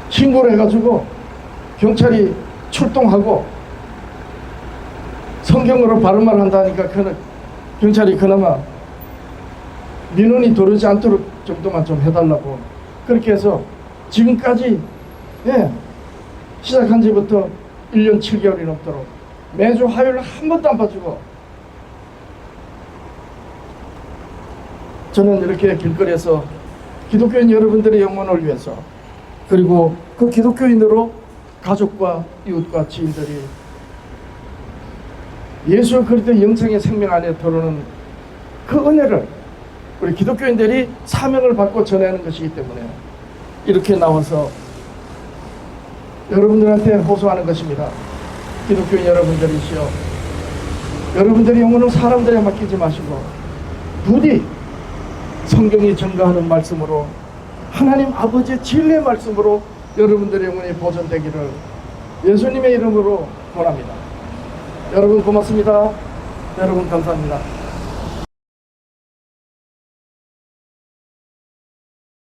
신고를 해가지고 경찰이 출동하고 성경으로 발음을 한다니까 경찰이 그나마 민원이 들어오지 않도록 정도만 좀 해달라고 그렇게 해서 지금까지 시작한 지부터 1년 7개월이 넘도록 매주 화요일 한 번도 안 봐주고 저는 이렇게 길거리에서 기독교인 여러분들의 영혼을 위해서 그리고 그 기독교인으로 가족과 이웃과 지인들이 예수 그리스도의 영생의 생명 안에 들어오는 그 은혜를 우리 기독교인들이 사명을 받고 전하는 것이기 때문에 이렇게 나와서 여러분들한테 호소하는 것입니다. 기독교인 여러분들이시여, 여러분들의 영혼은 사람들에 맡기지 마시고 부디 성경이 증거하는 말씀으로 하나님 아버지의 진리의 말씀으로 여러분들의 영혼이 보존되기를 예수님의 이름으로 원합니다. 여러분 고맙습니다. 여러분 감사합니다.